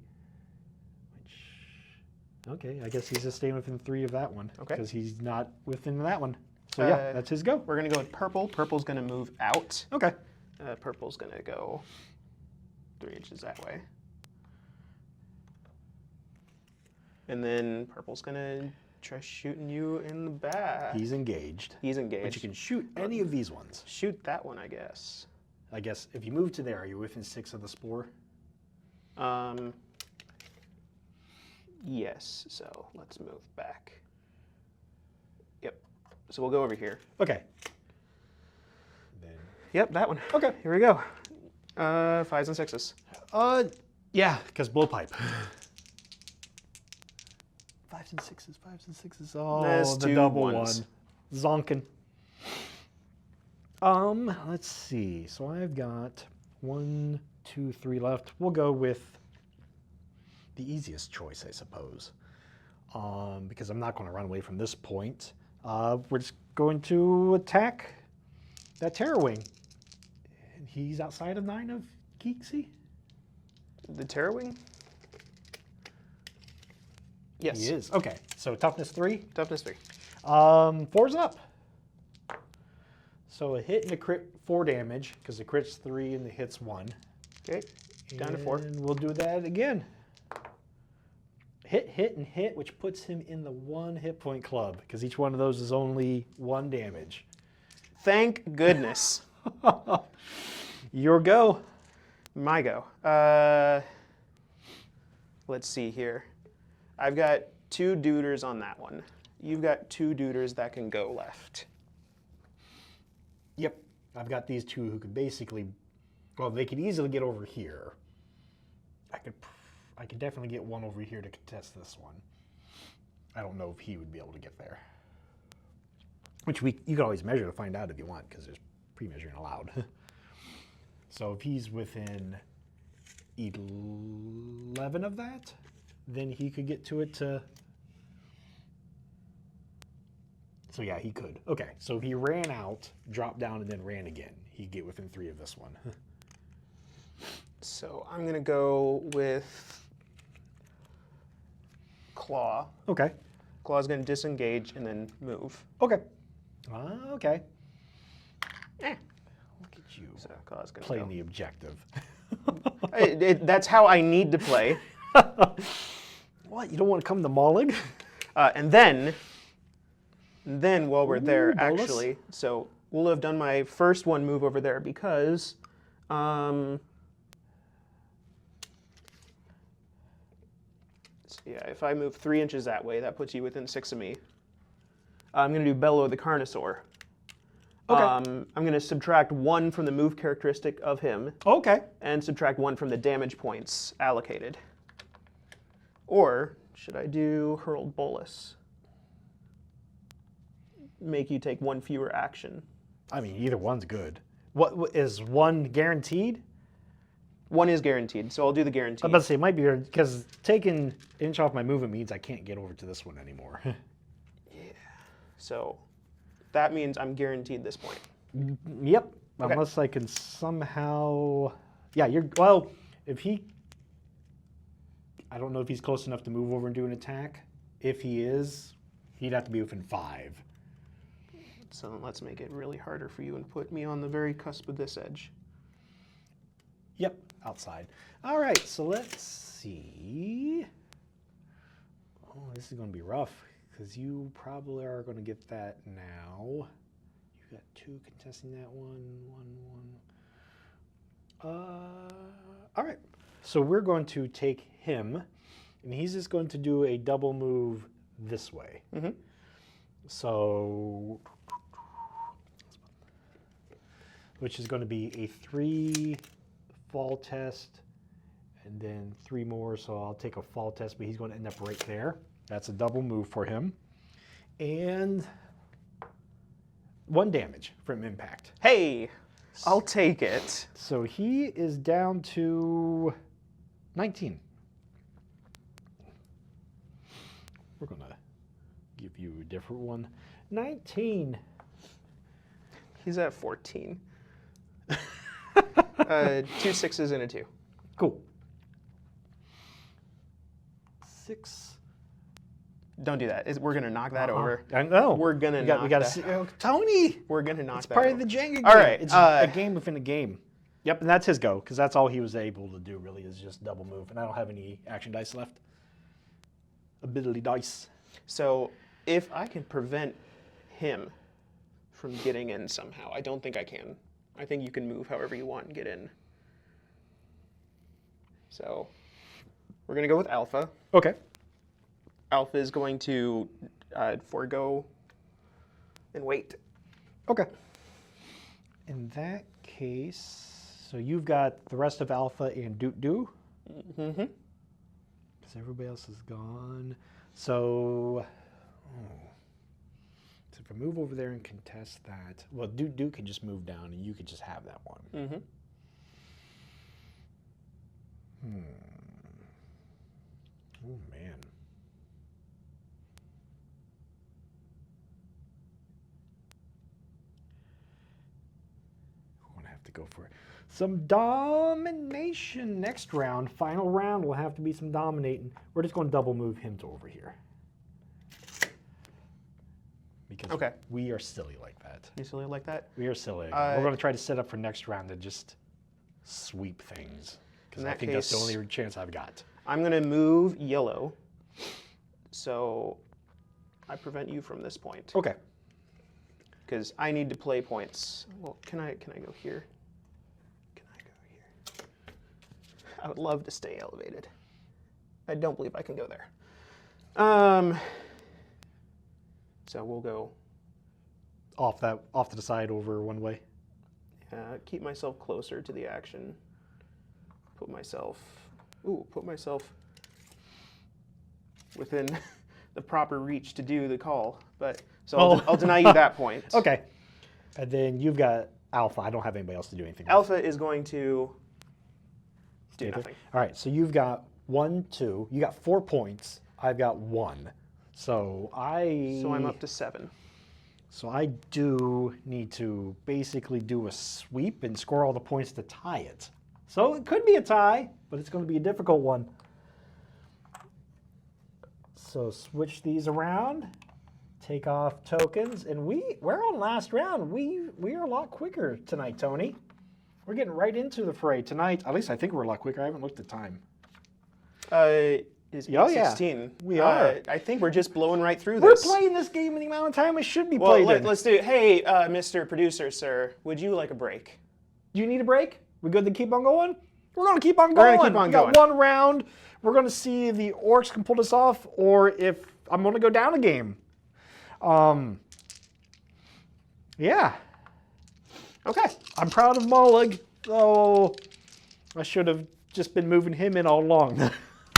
Okay, I guess he's just staying within 3 of that one. Okay. Because he's not within that one. So yeah, that's his go. We're gonna go with purple. Purple's gonna move out. Okay. Purple's gonna go 3 inches that way. And then purple's gonna try shooting you in the back. He's engaged. He's engaged. But you can shoot any of these ones. Shoot that one, I guess. I guess if you move to there, are you within 6 of the spore? Yes, so let's move back. Yep. So we'll go over here. Okay. Then. Yep, that one. Okay. Here we go. 5s and 6s. Yeah, because blowpipe. 5s and 6s, 5s and 6s. Oh, That's the 2 double 1s. one. Zonkin. Let's see. So I've got 1, 2, 3 left. We'll go with the easiest choice, I suppose, because I'm not going to run away from this point. We're just going to attack that Terror Wing. And he's outside of 9 of Keeksy? The Terror Wing? Yes. He is. Okay, so toughness 3. Toughness 3. 4's up. So a hit and a crit, 4 damage, because the crit's 3 and the hit's 1. Okay, down to 4. And we'll do that again. Hit, hit, and hit, which puts him in the 1 hit point club, because each one of those is only 1 damage. Thank goodness. Your go. My go. Let's see here. I've got 2 duders on that one. You've got 2 duders that can go left. Yep. I've got these 2 who could basically, well, they could easily get over here. I could definitely get 1 over here to contest this one. I don't know if he would be able to get there. Which you can always measure to find out if you want, because there's pre-measuring allowed. So if he's within 11 of that, then he could get to it to... So yeah, he could. Okay, so if he ran out, dropped down, and then ran again, he'd get within 3 of this one. So I'm going to go with Claw. Okay. Claw's going to disengage and then move. Okay. Okay. Look at you So Claw's going to playing go. the objective. That's how I need to play. What? You don't want to come to Mollig? And then while we're there, bonus. actually, so we'll have done my first one move over there because so yeah, if I move 3 inches that way, that puts you within 6 of me. I'm going to do Bellow the Carnosaur. Okay. I'm going to subtract 1 from the move characteristic of him Okay. and subtract 1 from the damage points allocated. Or should I do Hurled Bolus? Make you take 1 fewer action. I mean, either one's good. What is one guaranteed? 1 is guaranteed, so I'll do the guaranteed. I was about to say it might be because taking an inch off my movement means I can't get over to this one anymore. So that means I'm guaranteed this point. Yep. Okay. Unless I can somehow. Yeah, you're. Well, if he. I don't know if he's close enough to move over and do an attack. If he is, he'd have to be within 5. So let's make it really harder for you and put me on the very cusp of this edge. Yep, outside. All right, so let's see. Oh, this is going to be rough because you probably are going to get that now. You got 2 contesting that one. All right, so we're going to take him, and he's just going to do a double move this way. Mm-hmm. So, which is going to be a 3 fall test, and then 3 more, so I'll take a fall test, but he's going to end up right there. That's a double move for him. And 1 damage from impact. Hey, I'll take it. So he is down to 19. We're going to give you a different one. 19. He's at 14. 2 6s and a 2. Cool. 6. Don't do that. We're gonna knock that over. I know. We're gonna we knock got to that. see. Oh, Tony! We're gonna knock It's that part over. of the Jenga game. All right, It's a game within a game. Yep, and that's his go, because that's all he was able to do, really, is just double move. And I don't have any action dice left. Ability dice. So if I can prevent him from getting in somehow, I don't think I can. I think you can move however you want and get in. So we're gonna go with Alpha. Okay. Alpha is going to forego and wait. Okay. In that case, so you've got the rest of Alpha and Doot-Doo. Mm-hmm. Because everybody else is gone. So, so if I move over there and contest that, well, Doot-Doo can just move down and you can just have that one. Mm-hmm. Oh, man. We're going to have to go for some domination next round. Final round will have to be some dominating. We're just going to double move him to over here. Because we are silly like that. You silly like that? We are silly. We're going to try to set up for next round to just sweep things. Because I think that's the only chance I've got. I'm going to move yellow, so I prevent you from this point. Okay. Because I need to play points. Well, can I go here? Can I go here? I would love to stay elevated. I don't believe I can go there. So we'll go Off to the side over one way. keep myself closer to the action. Put myself within the proper reach to do the call. But so I'll deny you that point. Okay. And then you've got Alpha. I don't have anybody else to do anything. Alpha is going to do nothing. All right. So you've got 1, 2. You got 4 points. I've got 1. So I'm up to 7. So I do need to basically do a sweep and score all the points to tie it. So it could be a tie, but it's going to be a difficult one. So switch these around, take off tokens, and we're on last round. We are a lot quicker tonight, Tony. We're getting right into the fray tonight. At least I think we're a lot quicker. I haven't looked at time. Is 8:16. Yeah. We are. I think we're just blowing right through We're this. playing this game in the amount of time it should be Well, played in. let's do it. Hey, Mr. Producer, sir, would you like a break? Do you need a break? We good to keep on going? We're going to keep on going. We're gonna keep on We got going. one round. We're going to see if the orcs can pull this off, or if I'm going to go down a game. Yeah. Okay. I'm proud of Molig, though I should have just been moving him in all along.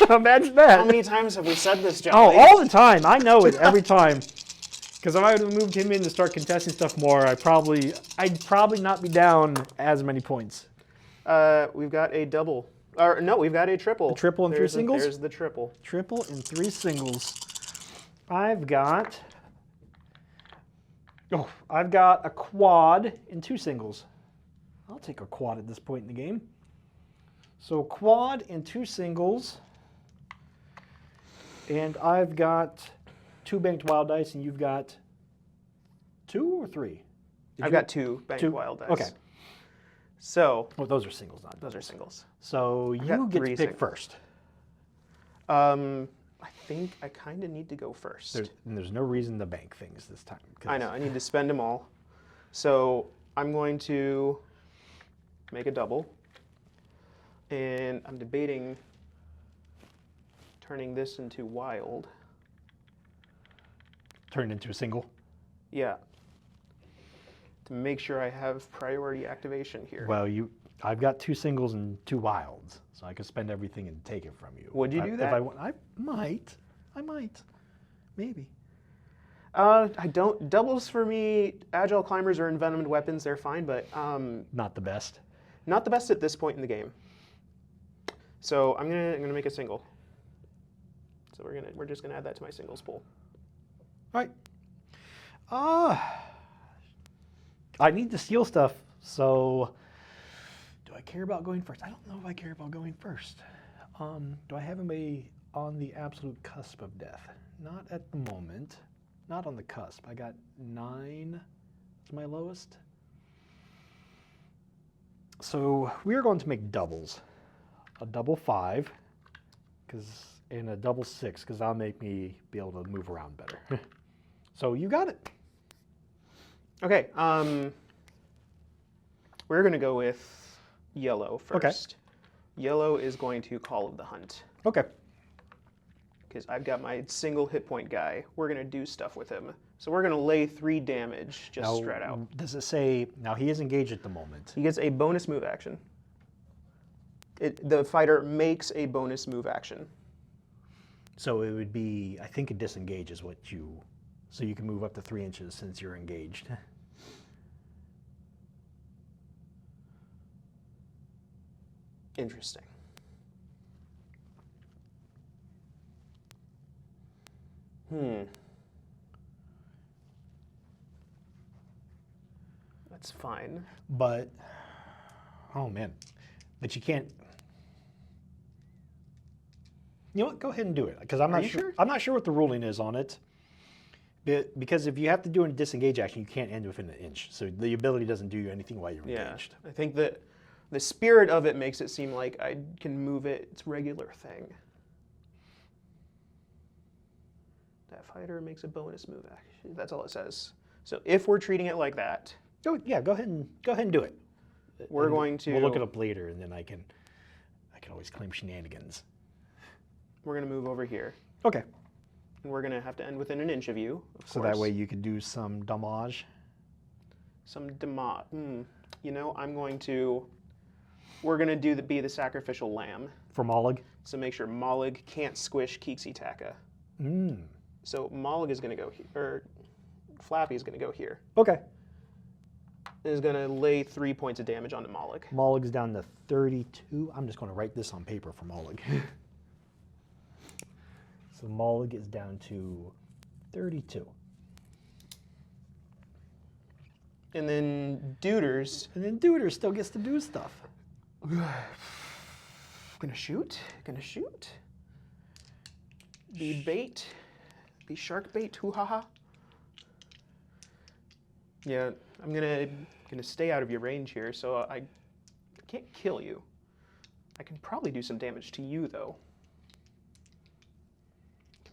Imagine that. How many times have we said this, Jolli? Oh, all the time. I know it every time. Because if I would have moved him in to start contesting stuff more, I'd probably not be down as many points. We've got a double. Or no, we've got a triple. A triple and three singles? There's the triple. Triple and 3 singles. I've got a quad and 2 singles. I'll take a quad at this point in the game. So quad and 2 singles. And I've got 2 banked wild dice, and you've got 2 or 3? I've got 2 banked wild dice. Okay. So. Well, those are singles, not Those are singles. So you got get to 3 pick singles. first. I think I kind of need to go first. There's no reason to bank things this time. I know, I need to spend them all. So I'm going to make a double. And I'm debating turning this into wild. Turn into a single. Yeah. To make sure I have priority activation here. Well, I've got 2 singles and 2 wilds, so I could spend everything and take it from you. Would you do that? If I want, I might, maybe. I don't. Doubles for me, agile climbers or envenomed weapons, they're fine, but Not the best. not the best at this point in the game. So I'm gonna make a single. So we're just gonna add that to my singles pool. All right. I need to steal stuff, so do I care about going first? I don't know if I care about going first. Do I have him on the absolute cusp of death? Not at the moment. Not on the cusp. I got 9. That's my lowest. So we are going to make doubles. A double 5, and a double 6, because that'll make me be able to move around better. So you got it. Okay. We're gonna go with yellow first. Okay. Yellow is going to Call of the Hunt. Okay. Because I've got my single hit point guy. We're gonna do stuff with him. So we're gonna lay 3 damage just Now, straight out. does it say, now he is engaged at the moment. He gets a bonus move action. The fighter makes a bonus move action. So it would be, I think a disengage is what so you can move up to 3 inches since you're engaged. Interesting. That's fine. But, oh man, but you can't. You know what? Go ahead and do it, because I'm not sure. Sure? I'm not sure what the ruling is on it. Because if you have to do a disengage action, you can't end within an inch. So the ability doesn't do you anything while you're engaged. I think that the spirit of it makes it seem like I can move it. It's a regular thing. That fighter makes a bonus move action. That's all it says. So if we're treating it like that, Go ahead and do it. we're going to. We'll look it up later, and then I can always claim shenanigans. We're going to move over here, Okay. and we're going to have to end within an inch of you. Of So course. that way you could do some damage. Some damage. You know, I'm going to. We're going to be the sacrificial lamb. For Molig. So make sure Molig can't squish Keeksy Taka. So Molig is going to go here, or Flappy is going to go here. Okay. And is going to lay 3 points of damage onto Molig. Molig's down to 32. I'm just going to write this on paper for Molig. So Molig is down to 32. And then Duders. And then Duder still gets to do stuff. Gonna shoot. The bait be shark bait. Hoo ha ha. Yeah, I'm gonna stay out of your range here, so I can't kill you. I can probably do some damage to you, though.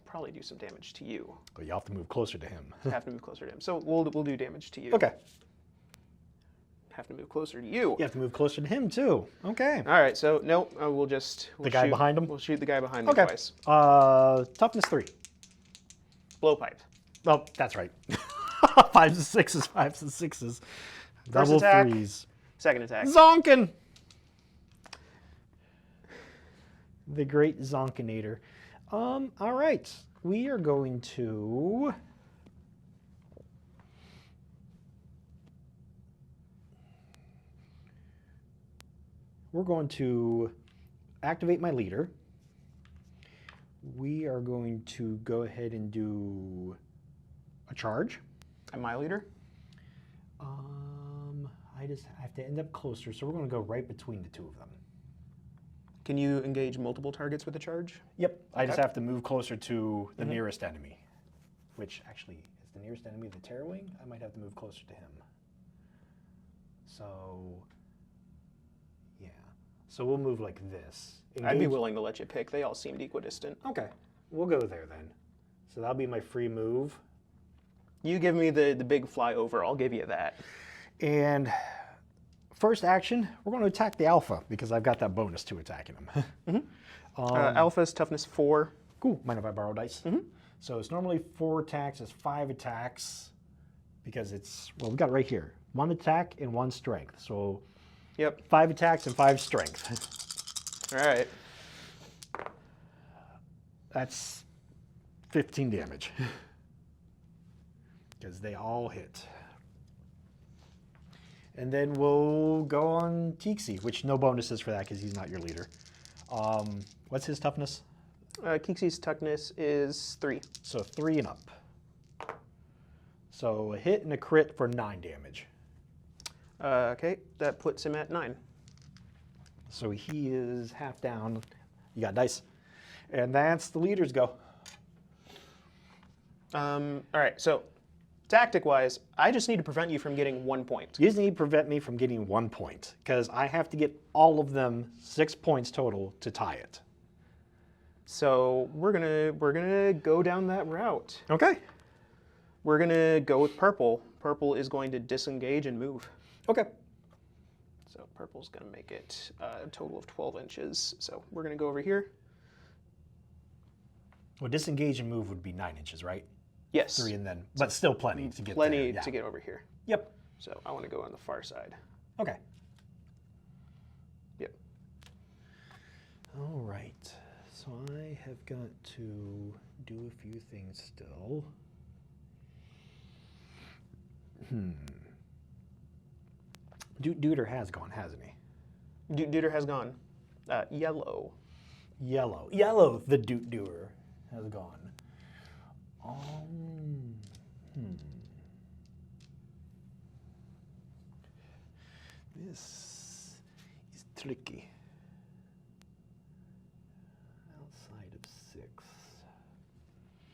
Probably do some damage to you. But you have to move closer to him. Have to move closer to him. So we'll do damage to you. Okay. Have to move closer to you. You have to move closer to him too. Okay. All right. So no, we'll the guy behind him. We'll shoot the guy behind me Okay. twice. Toughness 3. Blowpipe. Oh, that's right. 5s and 6s, 5s and 6s. First Double attack. 3s. Second attack. Zonkin! The great Zonkinator. All right. We are going to... We're going to activate my leader. We are going to go ahead and do a charge. I'm my leader. I just have to end up closer, so we're going to go right between the two of them. Can you engage multiple targets with a charge? Yep. I just have to move closer to the nearest enemy, which actually is the nearest enemy the Terrorwing. I might have to move closer to him. So, yeah. So we'll move like this. I'd be willing to let you pick. They all seemed equidistant. Okay. We'll go there then. So that'll be my free move. You give me the big flyover. I'll give you that. And first action, we're going to attack the Alpha because I've got that bonus to attacking him. Alpha's toughness 4. Cool. Mind if I borrow dice? So it's normally 4 attacks. It's 5 attacks because it's, well, we got it right here. 1 attack and 1 strength. So Yep. 5 attacks and 5 strength. All right. That's 15 damage because they all hit. And then we'll go on Tixi, which no bonuses for that because he's not your leader. What's his toughness? Kixi's toughness is 3. So 3 and up. So a hit and a crit for 9 damage. Okay, that puts him at 9. So he is half down. You got dice. And that's the leader's go. All right, so tactic-wise, I just need to prevent you from getting 1 point. You just need to prevent me from getting 1 point because I have to get all of them 6 points total to tie it. So we're gonna go down that route. Okay. We're gonna go with purple. Purple is going to disengage and move. Okay. So purple's gonna make it a total of 12 inches. So we're gonna go over here. Well, disengage and move would be 9 inches, right? Yes. 3 and then, but still plenty to get Plenty there. to get over here. Yep. So I want to go on the far side. Okay. Yep. All right. So I have got to do a few things still. Duder has gone, hasn't he? Duder has gone. Yellow. Yellow, the Doer has gone. This is tricky. Outside of 6.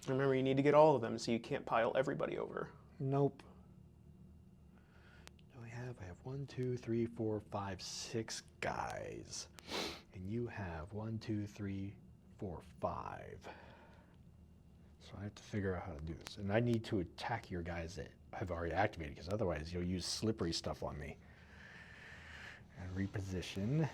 Remember, you need to get all of them, so you can't pile everybody over. Nope. Do I have 1, 2, 3, 4, 5, 6 guys. And you have 1, 2, 3, 4, 5. So I have to figure out how to do this. And I need to attack your guys that have already activated because otherwise you'll use slippery stuff on me. And reposition.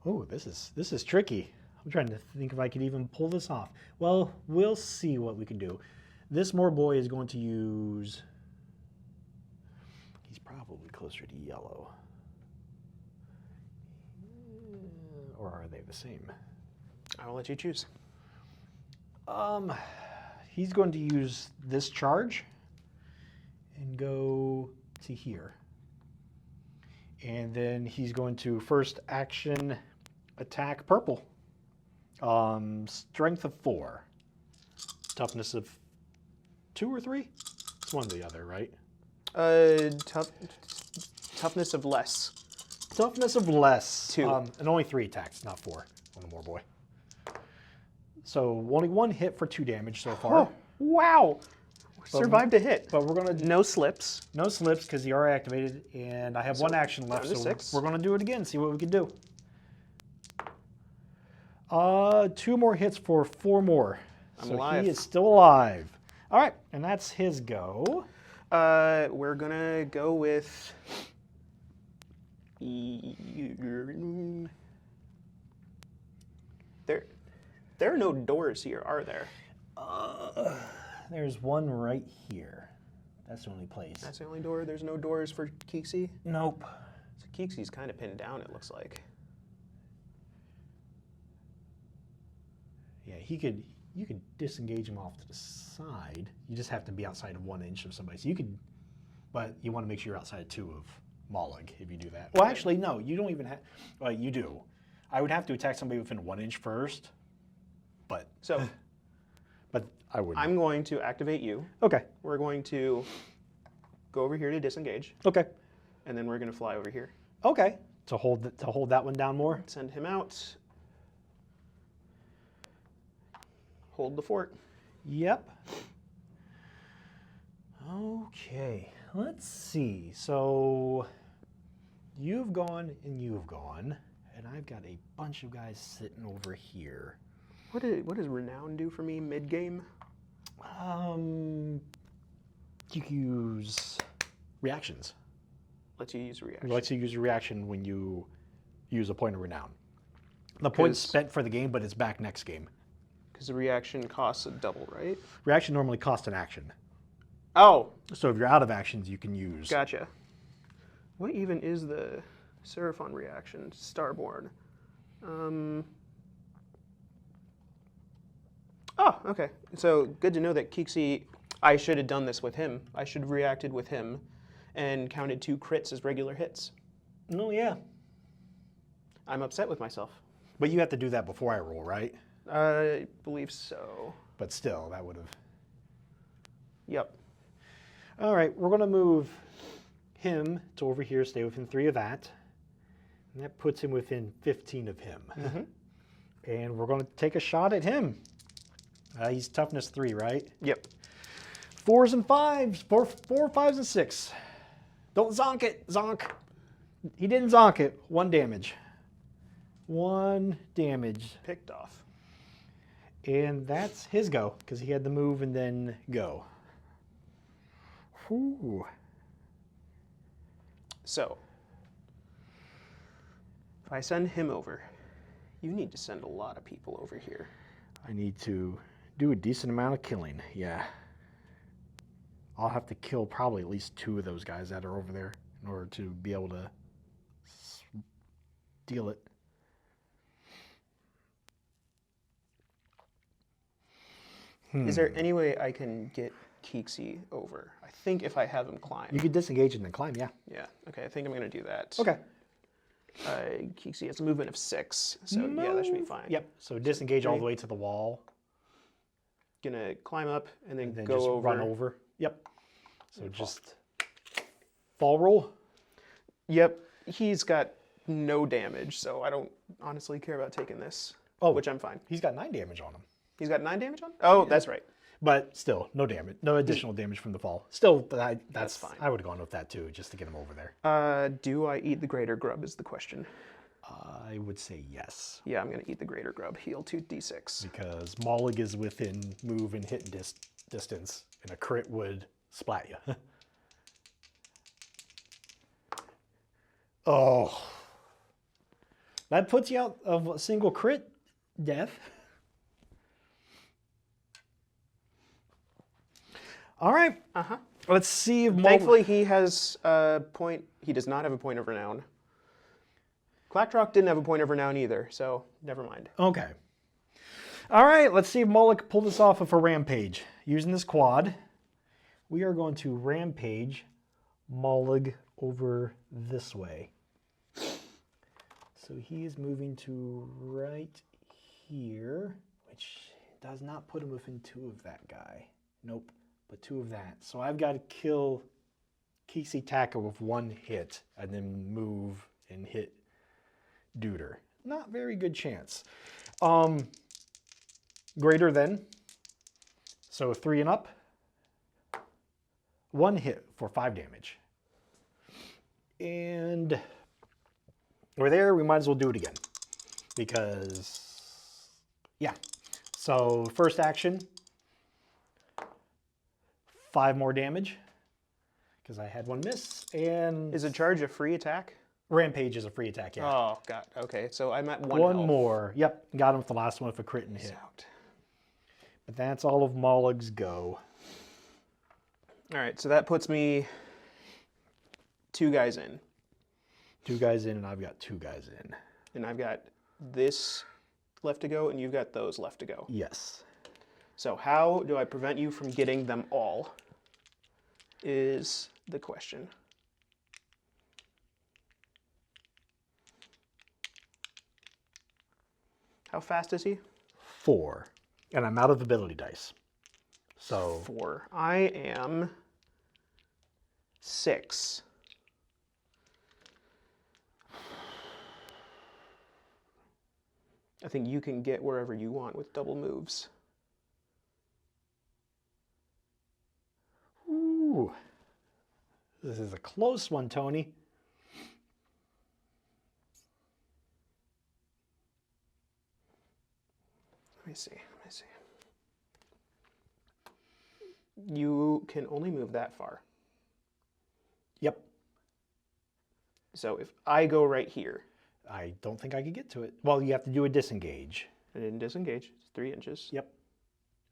Oh, this is tricky. I'm trying to think if I could even pull this off. Well, we'll see what we can do. This more boy is going to use... He's probably closer to yellow. Or are they the same? I'll let you choose. He's going to use this charge and go to here. And then he's going to first action attack purple. Strength of 4. Toughness of 2 or 3? It's one or the other, right? Toughness of less. Toughness of less. 2. And only 3 attacks, not 4. One more, boy. So only 1 hit for 2 damage so far. Oh, wow. Survived a hit. But we're going to... No slips. No slips because he already activated, and I have 1 action left, so 6. we're going to do it again, see what we can do. 2 more hits for 4 more. I'm so alive. He is still alive. All right, and that's his go. We're gonna go with. There are no doors here, are there? There's one right here. That's the only place. That's the only door. There's no doors for Keeksy. Nope. So Keeksy's kind of pinned down. It looks like. Yeah, you could disengage him off to the side. You just have to be outside of 1 inch of somebody. So you could, but you want to make sure you're outside 2 of Mollig if you do that. Well, actually, no, you don't even have. Well, you do. I would have to attack somebody within 1 inch first, but So, but I wouldn't. I'm going to activate you. Okay. We're going to go over here to disengage, Okay. and then we're going to fly over here. Okay. To hold that one down more. Send him out. Hold the fort. Yep. Okay. Let's see. So you've gone and you've gone, and I've got a bunch of guys sitting over here. What does Renown do for me mid-game? You can use reactions. Lets you use a reaction. It lets you use a reaction when you use a point of renown. The point's spent for the game, but it's back next game. Because the reaction costs a double, right? Reaction normally costs an action. Oh, So if you're out of actions, you can use. gotcha. What even is the Seraphon reaction? Starborn. Oh, okay. So good to know that Keeksy, I should have done this with him. I should have reacted with him and counted 2 crits as regular hits. Oh, yeah. I'm upset with myself. But you have to do that before I roll, right? I believe so. But still, that would have. Yep. All right, we're going to move him to over here, stay within 3 of that. And that puts him within 15 of him. Mm-hmm. And we're going to take a shot at him. He's toughness 3, right? Yep. 4s and 5s. 4, 5s, and 6. Don't zonk it. Zonk. He didn't zonk it. 1 damage. 1 damage. Picked off. And that's his go, because he had to move and then go. Whew. So, if I send him over, you need to send a lot of people over here. I need to do a decent amount of killing, yeah. I'll have to kill probably at least 2 of those guys that are over there in order to be able to deal it. Is there any way I can get Keeksy over? I think if I have him climb. You could disengage and then climb, yeah. Yeah, okay, I think I'm going to do that. Okay. Keeksy has a movement of 6, so yeah, that should be fine. Yep, so disengage all the way to the wall. Gonna climb up and then, And then go just over. run over. Yep. So just fall roll. Yep, he's got no damage, so I don't honestly care about taking this, which I'm fine. He's got 9 damage on him. He's got 9 damage on? Oh, that's right. But still, no damage, no additional damage from the fall. Still, that's fine. I would have gone with that too, just to get him over there. Do I eat the greater grub is the question. I would say yes. Yeah, I'm going to eat the greater grub. Heal 2d6. Because Mollig is within move and hit distance, and a crit would splat you. Oh. That puts you out of a single crit death. All right. Uh-huh. Let's see if Thankfully, he has a point. He does not have a point of renown. Clacktrock didn't have a point of renown either, so never mind. Okay. All right, let's see if Mollig can pull this off with a rampage. Using this quad, we are going to rampage Mollig over this way. So he is moving to right here, which does not put him within 2 of that guy. Nope, but 2 of that. So I've got to kill Casey Taka with 1 hit and then move and hit Duder. Not very good chance. Greater than. So 3 and up. 1 hit for 5 damage. And we're there. We might as well do it again. Because, yeah. So first action. 5 more damage. Because I had 1 miss. And Is a charge a free attack? Rampage is a free attack, yeah. Oh, God. Okay, so I'm at 1 One health. more. Yep, got him with the last one with a crit and hit. Out. But that's all of Mollig's go. All right, so that puts me 2 guys in. 2 guys in, and I've got 2 guys in. And I've got this left to go, and you've got those left to go. Yes. So how do I prevent you from getting them all is the question. How fast is he? 4. And I'm out of ability dice. So 4. I am 6. I think you can get wherever you want with double moves. ooh. This is a close one, Tony. Let me see. You can only move that far. Yep. So if I go right here, I don't think I could get to it. Well, you have to do a disengage. I didn't disengage, it's 3 inches. Yep.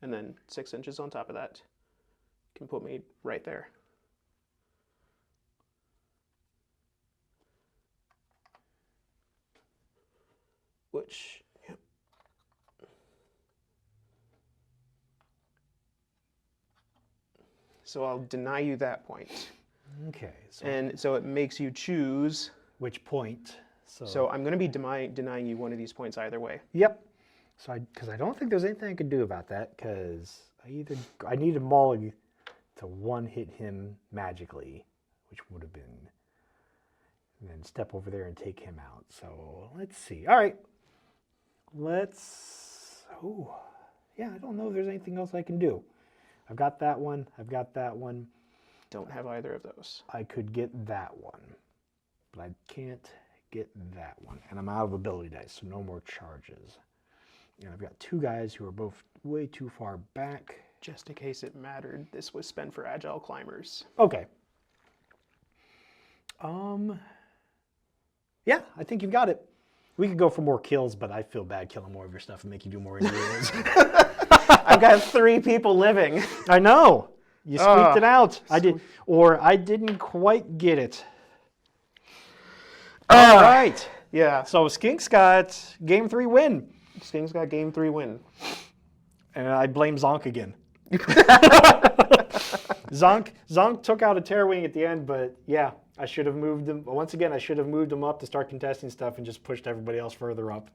And then 6 inches on top of that can put me right there. Which, yep. So I'll deny you that point. Okay. So And so it makes you choose. which point? So I'm going to be denying you one of these points either way. Yep. So because I don't think there's anything I could do about that, because I needed Mollig to 1-hit him magically, which would have been, and then step over there and take him out. So let's see. All right. Oh, yeah, I don't know if there's anything else I can do. I've got that one. I've got that one. Don't have either of those. I could get that one, but I can't get that one. And I'm out of ability dice, so no more charges. And I've got 2 guys who are both way too far back. Just in case it mattered, this was spent for agile climbers. Okay. Yeah, I think you've got it. We could go for more kills, but I feel bad killing more of your stuff and make you do more injuries. I've got 3 people living. I know. You squeaked it out. I didn't quite get it. All right. Yeah. So Skink's got game 3 win. Sting's got game 3 win. And I blame Zonk again. Zonk took out a Terrawing at the end, but yeah, I should have moved him. Once again, I should have moved him up to start contesting stuff and just pushed everybody else further up.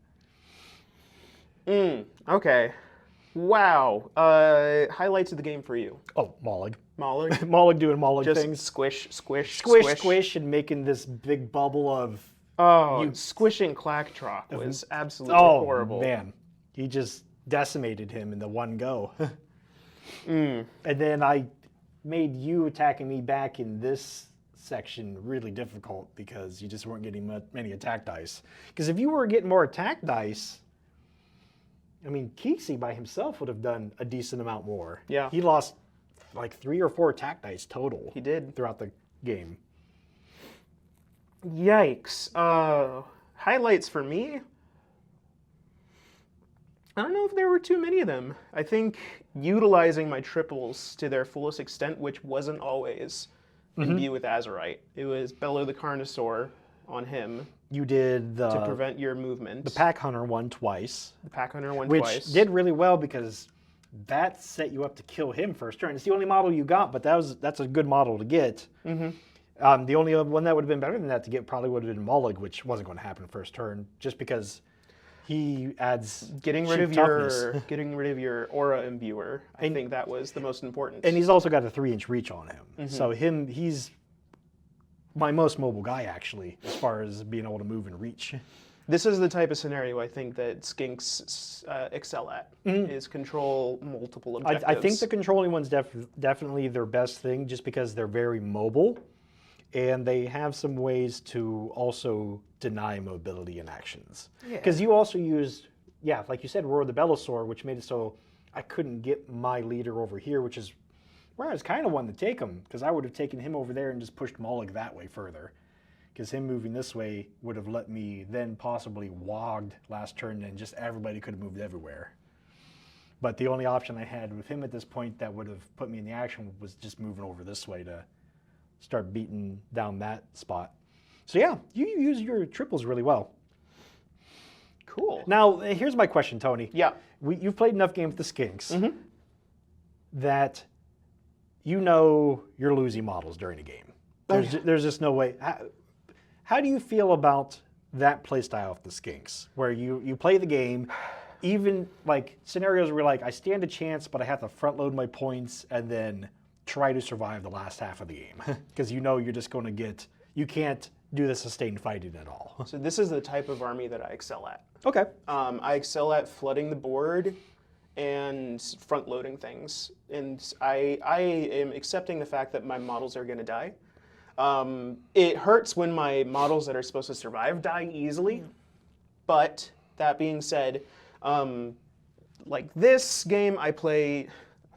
Okay. Wow. Highlights of the game for you. Oh, Mollig. Mollig. Mollig doing Mollig Just things. squish, Squish, and making this big bubble of... Oh, squishing Clacktrock was absolutely horrible. Oh, man. He just decimated him in the one go. And then I made you attacking me back in this section really difficult because you just weren't getting many attack dice. Because if you were getting more attack dice, I mean, Casey by himself would have done a decent amount more. Yeah. He lost like 3 or 4 attack dice total. He did. Throughout the game. Yikes. Highlights for me? I don't know if there were too many of them. I think utilizing my triples to their fullest extent, which wasn't always imbue with Azurite. It was Bellow the Carnosaur on him. You did to prevent your movement. The Pack Hunter one twice. The Pack Hunter one which twice. Did really well because that set you up to kill him first turn. It's the only model you got, but that's a good model to get. The only one that would have been better than that to get probably would have been Mollig, which wasn't going to happen first turn, just because he adds getting rid of your aura imbuer. I think that was the most important. And he's also got a 3-inch reach on him, so he's my most mobile guy, actually, as far as being able to move and reach. This is the type of scenario I think that skinks excel at, is control multiple objectives. I think the controlling one's definitely their best thing, just because they're very mobile, and they have some ways to also deny mobility in actions. Because you also used, like you said, Roar the Belisor, which made it so I couldn't get my leader over here, which is where I was kind of wanting to take him, because I would have taken him over there and just pushed Mullig that way further. Because him moving this way would have let me then possibly wogged last turn, and just everybody could have moved everywhere. But the only option I had with him at this point that would have put me in the action was just moving over this way to start beating down that spot. So yeah, you use your triples really well. Cool. Now, here's my question, Tony. Yeah. You've played enough games with the Skinks that you know you're losing models during a game. There's just no way. How do you feel about that playstyle of the Skinks, where you play the game, even like scenarios where like I stand a chance, but I have to front load my points and then try to survive the last half of the game, because you know you're just going to you can't do the sustained fighting at all. So this is the type of army that I excel at. Okay. I excel at flooding the board and front loading things, and I am accepting the fact that my models are going to die. It hurts when my models that are supposed to survive die easily, but that being said, like this game, I play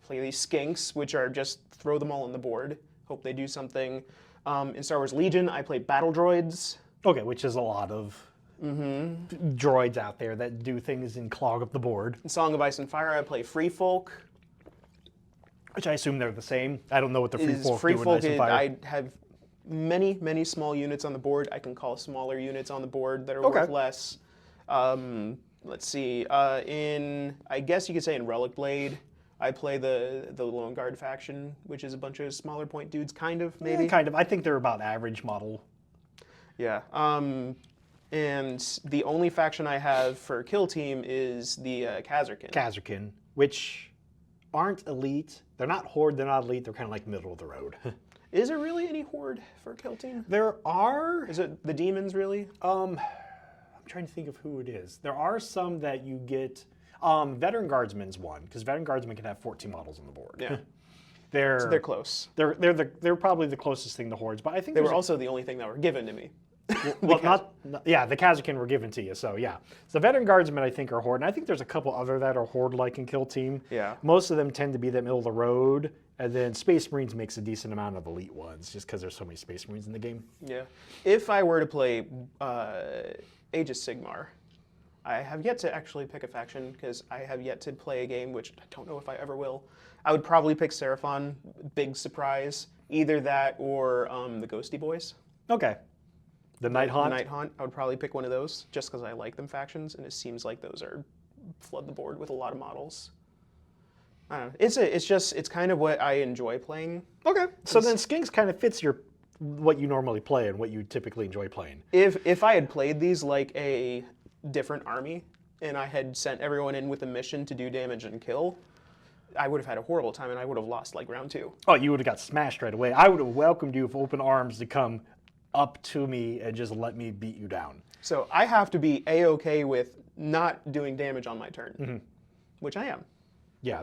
these Skinks, which are just throw them all on the board, hope they do something. In Star Wars Legion, I play battle droids. Okay, which is a lot of droids out there that do things and clog up the board. In Song of Ice and Fire, I play free folk. Which I assume they're the same. I don't know what the free folk free do in folk Ice and Fire. I have many small units on the board. I can call smaller units on the board that are worth less. Let's see. I guess you could say in Relic Blade, I play the Lone Guard faction, which is a bunch of smaller point dudes, kind of, maybe. Yeah, kind of. I think they're about average model. Yeah. And the only faction I have for Kill Team is the Kazarkin. Kazarkin, which aren't elite. They're not Horde, they're not elite, they're kind of like middle of the road. Is there really any Horde for Kill Team? There are. Is it the demons, really? I'm trying to think of who it is. There are some that you get. Veteran Guardsman's one, because Veteran Guardsman can have 14 models on the board. Yeah. They're So they're close. They're probably the closest thing to Hordes, but I think They were also the only thing that were given to me. well, the Kazakhin were given to you, so yeah. So the Veteran Guardsmen, I think, are Horde, and I think there's a couple other that are Horde-like in Kill Team. Yeah. Most of them tend to be that middle of the road, and then Space Marines makes a decent amount of elite ones, just because there's so many Space Marines in the game. Yeah. If I were to play Age of Sigmar, I have yet to actually pick a faction, because I have yet to play a game, which I don't know if I ever will. I would probably pick Seraphon, big surprise. Either that or the Ghosty Boys. Okay. The Night Haunt? The Night Haunt, I would probably pick one of those, just because I like them factions, and it seems like those are flood the board with a lot of models. I don't know. It's kind of what I enjoy playing. Okay. So then Skinks kind of fits what you normally play and what you typically enjoy playing. If I had played these like a different army, and I had sent everyone in with a mission to do damage and kill, I would have had a horrible time, and I would have lost like round 2. Oh, you would have got smashed right away. I would have welcomed you with open arms to come up to me and just let me beat you down. So I have to be A-okay with not doing damage on my turn, which I am. Yeah,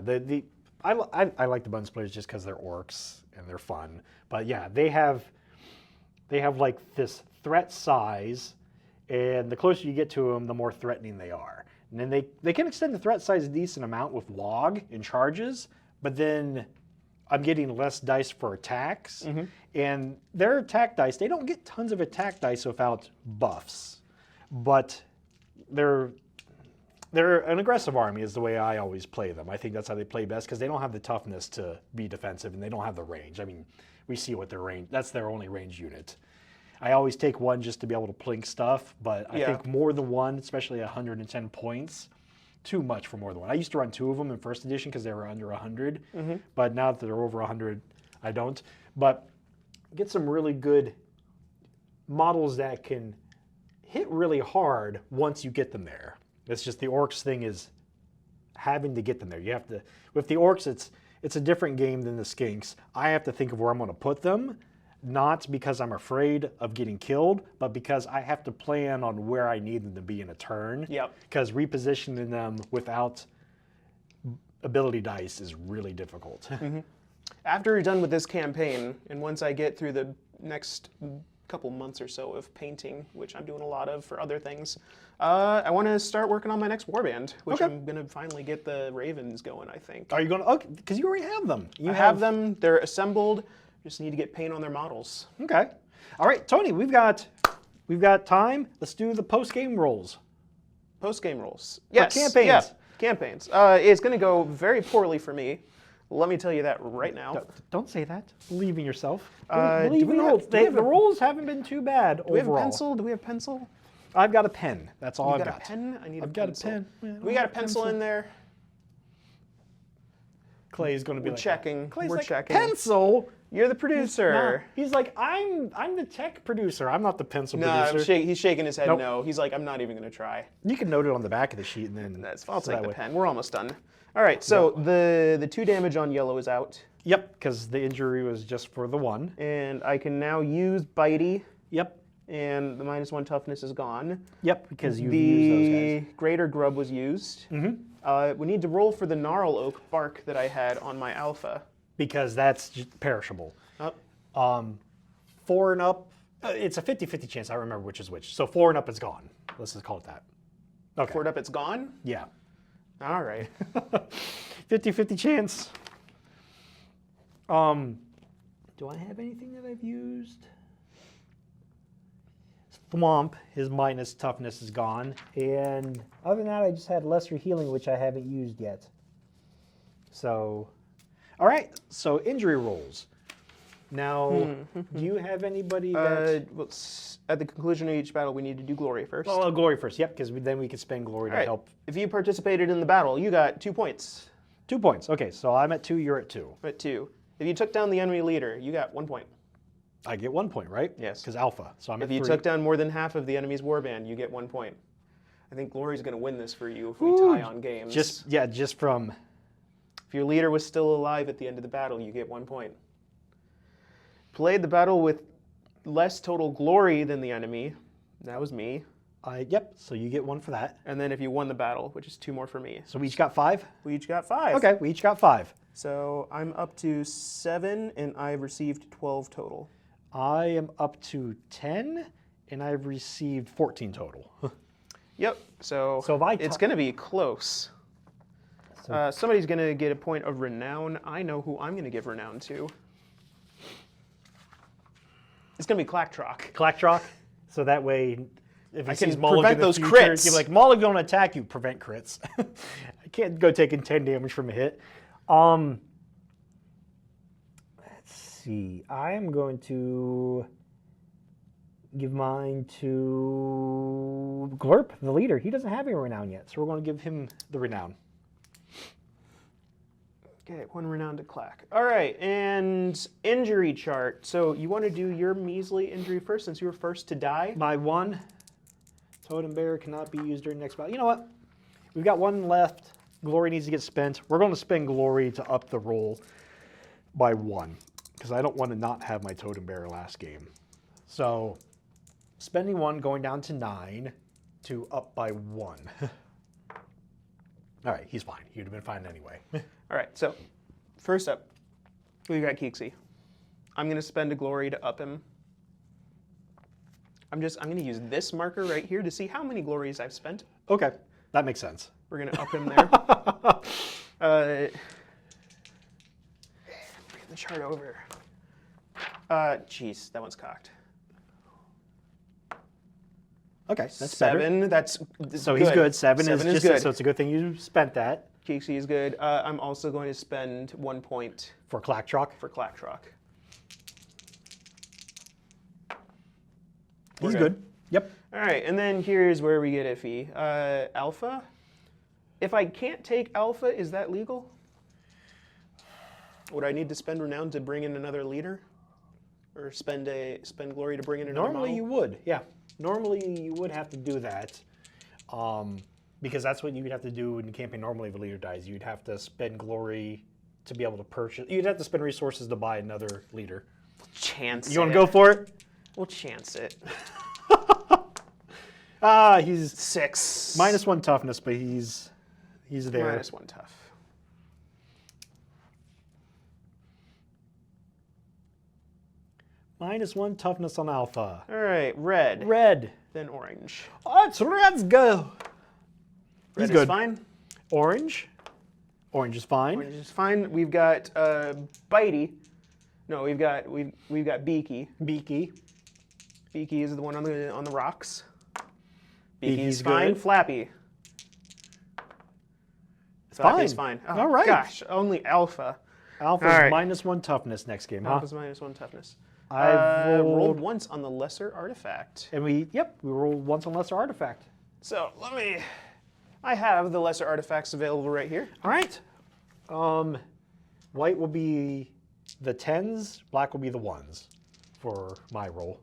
I like the Buns players just because they're orcs and they're fun. But yeah, they have like this threat size, and the closer you get to them, the more threatening they are. And then they can extend the threat size a decent amount with log and charges, but then I'm getting less dice for attacks. And their attack dice, they don't get tons of attack dice without buffs. But they're an aggressive army is the way I always play them. I think that's how they play best, because they don't have the toughness to be defensive, and they don't have the range. I mean, we see what their range, that's their only range unit. I always take one just to be able to plink stuff, but I think more than one, especially 110 points, too much for more than one. I used to run 2 of them in first edition because they were under 100, but now that they're over 100, I don't. But get some really good models that can hit really hard once you get them there. It's just the orcs thing is having to get them there. You have to, with the orcs, it's a different game than the Skinks. I have to think of where I'm going to put them. not because I'm afraid of getting killed, but because I have to plan on where I need them to be in a turn. Yep. Because repositioning them without ability dice is really difficult. After we're done with this campaign, and once I get through the next couple months or so of painting, which I'm doing a lot of for other things, I want to start working on my next warband, which I'm going to finally get the Ravens going, I think. Are you going to? Okay, because you already have them. I have them. They're assembled. Just need to get paint on their models. Okay. All right, Tony, we've got time. Let's do the post-game rolls. Post-game rolls. Yes. campaigns. Yeah, campaigns. It's going to go very poorly for me. Let me tell you that right now. Don't say that. Believe in yourself. Do Believe we in the have- rolls. do we have The a- rolls haven't been too bad overall. Do we have a pencil? Do we have pencil? I've got a pen. That's all You I've got got. a pen? I need I've a got pencil. a pen. Yeah, We got a pencil in there. Clay's going to be We're like, checking. Clay's We're like, checking. pencil? You're the producer. No. He's like, I'm the tech producer. I'm not the pencil No, producer. he's shaking his head Nope. no. He's like, I'm not even going to try. You can note it on the back of the sheet and then. I'll so take that the way- pen. We're almost done. All right, so the 2 damage on yellow is out. Yep, because the injury was just for the 1. And I can now use Bitey, Yep. and the -1 toughness is gone. Yep, because you've used those The guys. greater grub was used. We need to roll for the gnarl oak bark that I had on my alpha. Because that's just perishable. Oh, 4 and up, it's a 50-50 chance. I remember which is which. So 4 and up is gone. Let's just call it that. Okay. 4 up, it's gone? Yeah. All right. 50-50 chance. Do I have anything that I've used? Thwomp, his minus toughness is gone. And other than that, I just had lesser healing, which I haven't used yet. So, all right. So injury rolls. Now, do you have anybody that... Well, at the conclusion of each battle, we need to do glory first. Oh, glory first. Yep, because then we can spend glory to All right. help. If you participated in the battle, you got 2 points. 2 points. Okay, so I'm at 2, you're at 2. At 2. If you took down the enemy leader, you got 1 point. I get 1 point, right? Yes. Because alpha. So I'm If at you 3. took down more than half of the enemy's warband, you get 1 point. I think Glory's going to win this for you if we Ooh, tie on games. Just from... If your leader was still alive at the end of the battle, you get 1 point. Played the battle with less total glory than the enemy. That was me. Yep, so you get 1 for that. And then if you won the battle, which is 2 more for me. So we each got 5? We each got 5. Okay, we each got 5. So I'm up to 7, and I've received 12 total. I am up to 10, and I've received 14 total. Yep. So So if I it's going to be close. So- Somebody's going to get a point of renown. I know who I'm going to give renown to. It's going to be Clacktrock. Clacktrock, so that way, if he I can sees Mulligan prevent in the those future, crits. you're like, Mulligan don't attack you, prevent crits. I can't go taking 10 damage from a hit. Let's see. I am going to give mine to Glurp, the leader. He doesn't have any renown yet, so we're going to give him the renown. Okay, 1 renown to Clack. All right, and injury chart. So you want to do your measly injury first since you were first to die? My 1 totem bear cannot be used during next battle. You know what? We've got 1 left. Glory needs to get spent. We're going to spend glory to up the roll by 1 because I don't want to not have my totem bear last game. So spending 1, going down to 9 to up by 1. All right, he's fine. He would have been fine anyway. All right, so first up, we've got Keeksy. I'm going to spend a glory to up him. I'm going to use this marker right here to see how many glories I've spent. Okay, that makes sense. We're going to up him there. Bring the chart over. Jeez, that one's cocked. Okay, that's better. 7, that's So he's good. 7 is just good. so it's a good thing you spent that Keeksy is good. I'm also going to spend 1 point for Clacktrock. for Clacktrock. He's We're good. Yep. All right, and then here's where we get iffy. Alpha. If I can't take Alpha, is that legal? Would I need to spend renown to bring in another leader, or spend glory to bring in another Normally model? you would, yeah. Normally you would have to do that, because that's what you would have to do in the campaign. Normally, if a leader dies, you'd have to spend glory to be able to purchase. You'd have to spend resources to buy another leader. Chance You want it. to go for it? We'll chance it. He's 6. -1 toughness, but he's there. -1 tough. -1 toughness on Alpha. All right, red. Red. Then orange. Let's go. Red He's is good. fine. Orange. Orange is fine. Orange is fine. We've got bitey. No, we've got beaky. Beaky. Beaky is the one on the rocks. Beaky's Beaky's fine. good. Flappy. Flappy's fine. Oh, All right. Gosh, only alpha. Alpha's All right. -1 toughness next game, huh? Alpha's -1 toughness. I've rolled once on the lesser artifact. And we rolled once on lesser artifact. So I have the lesser artifacts available right here. All right. White will be the 10s, black will be the 1s for my roll.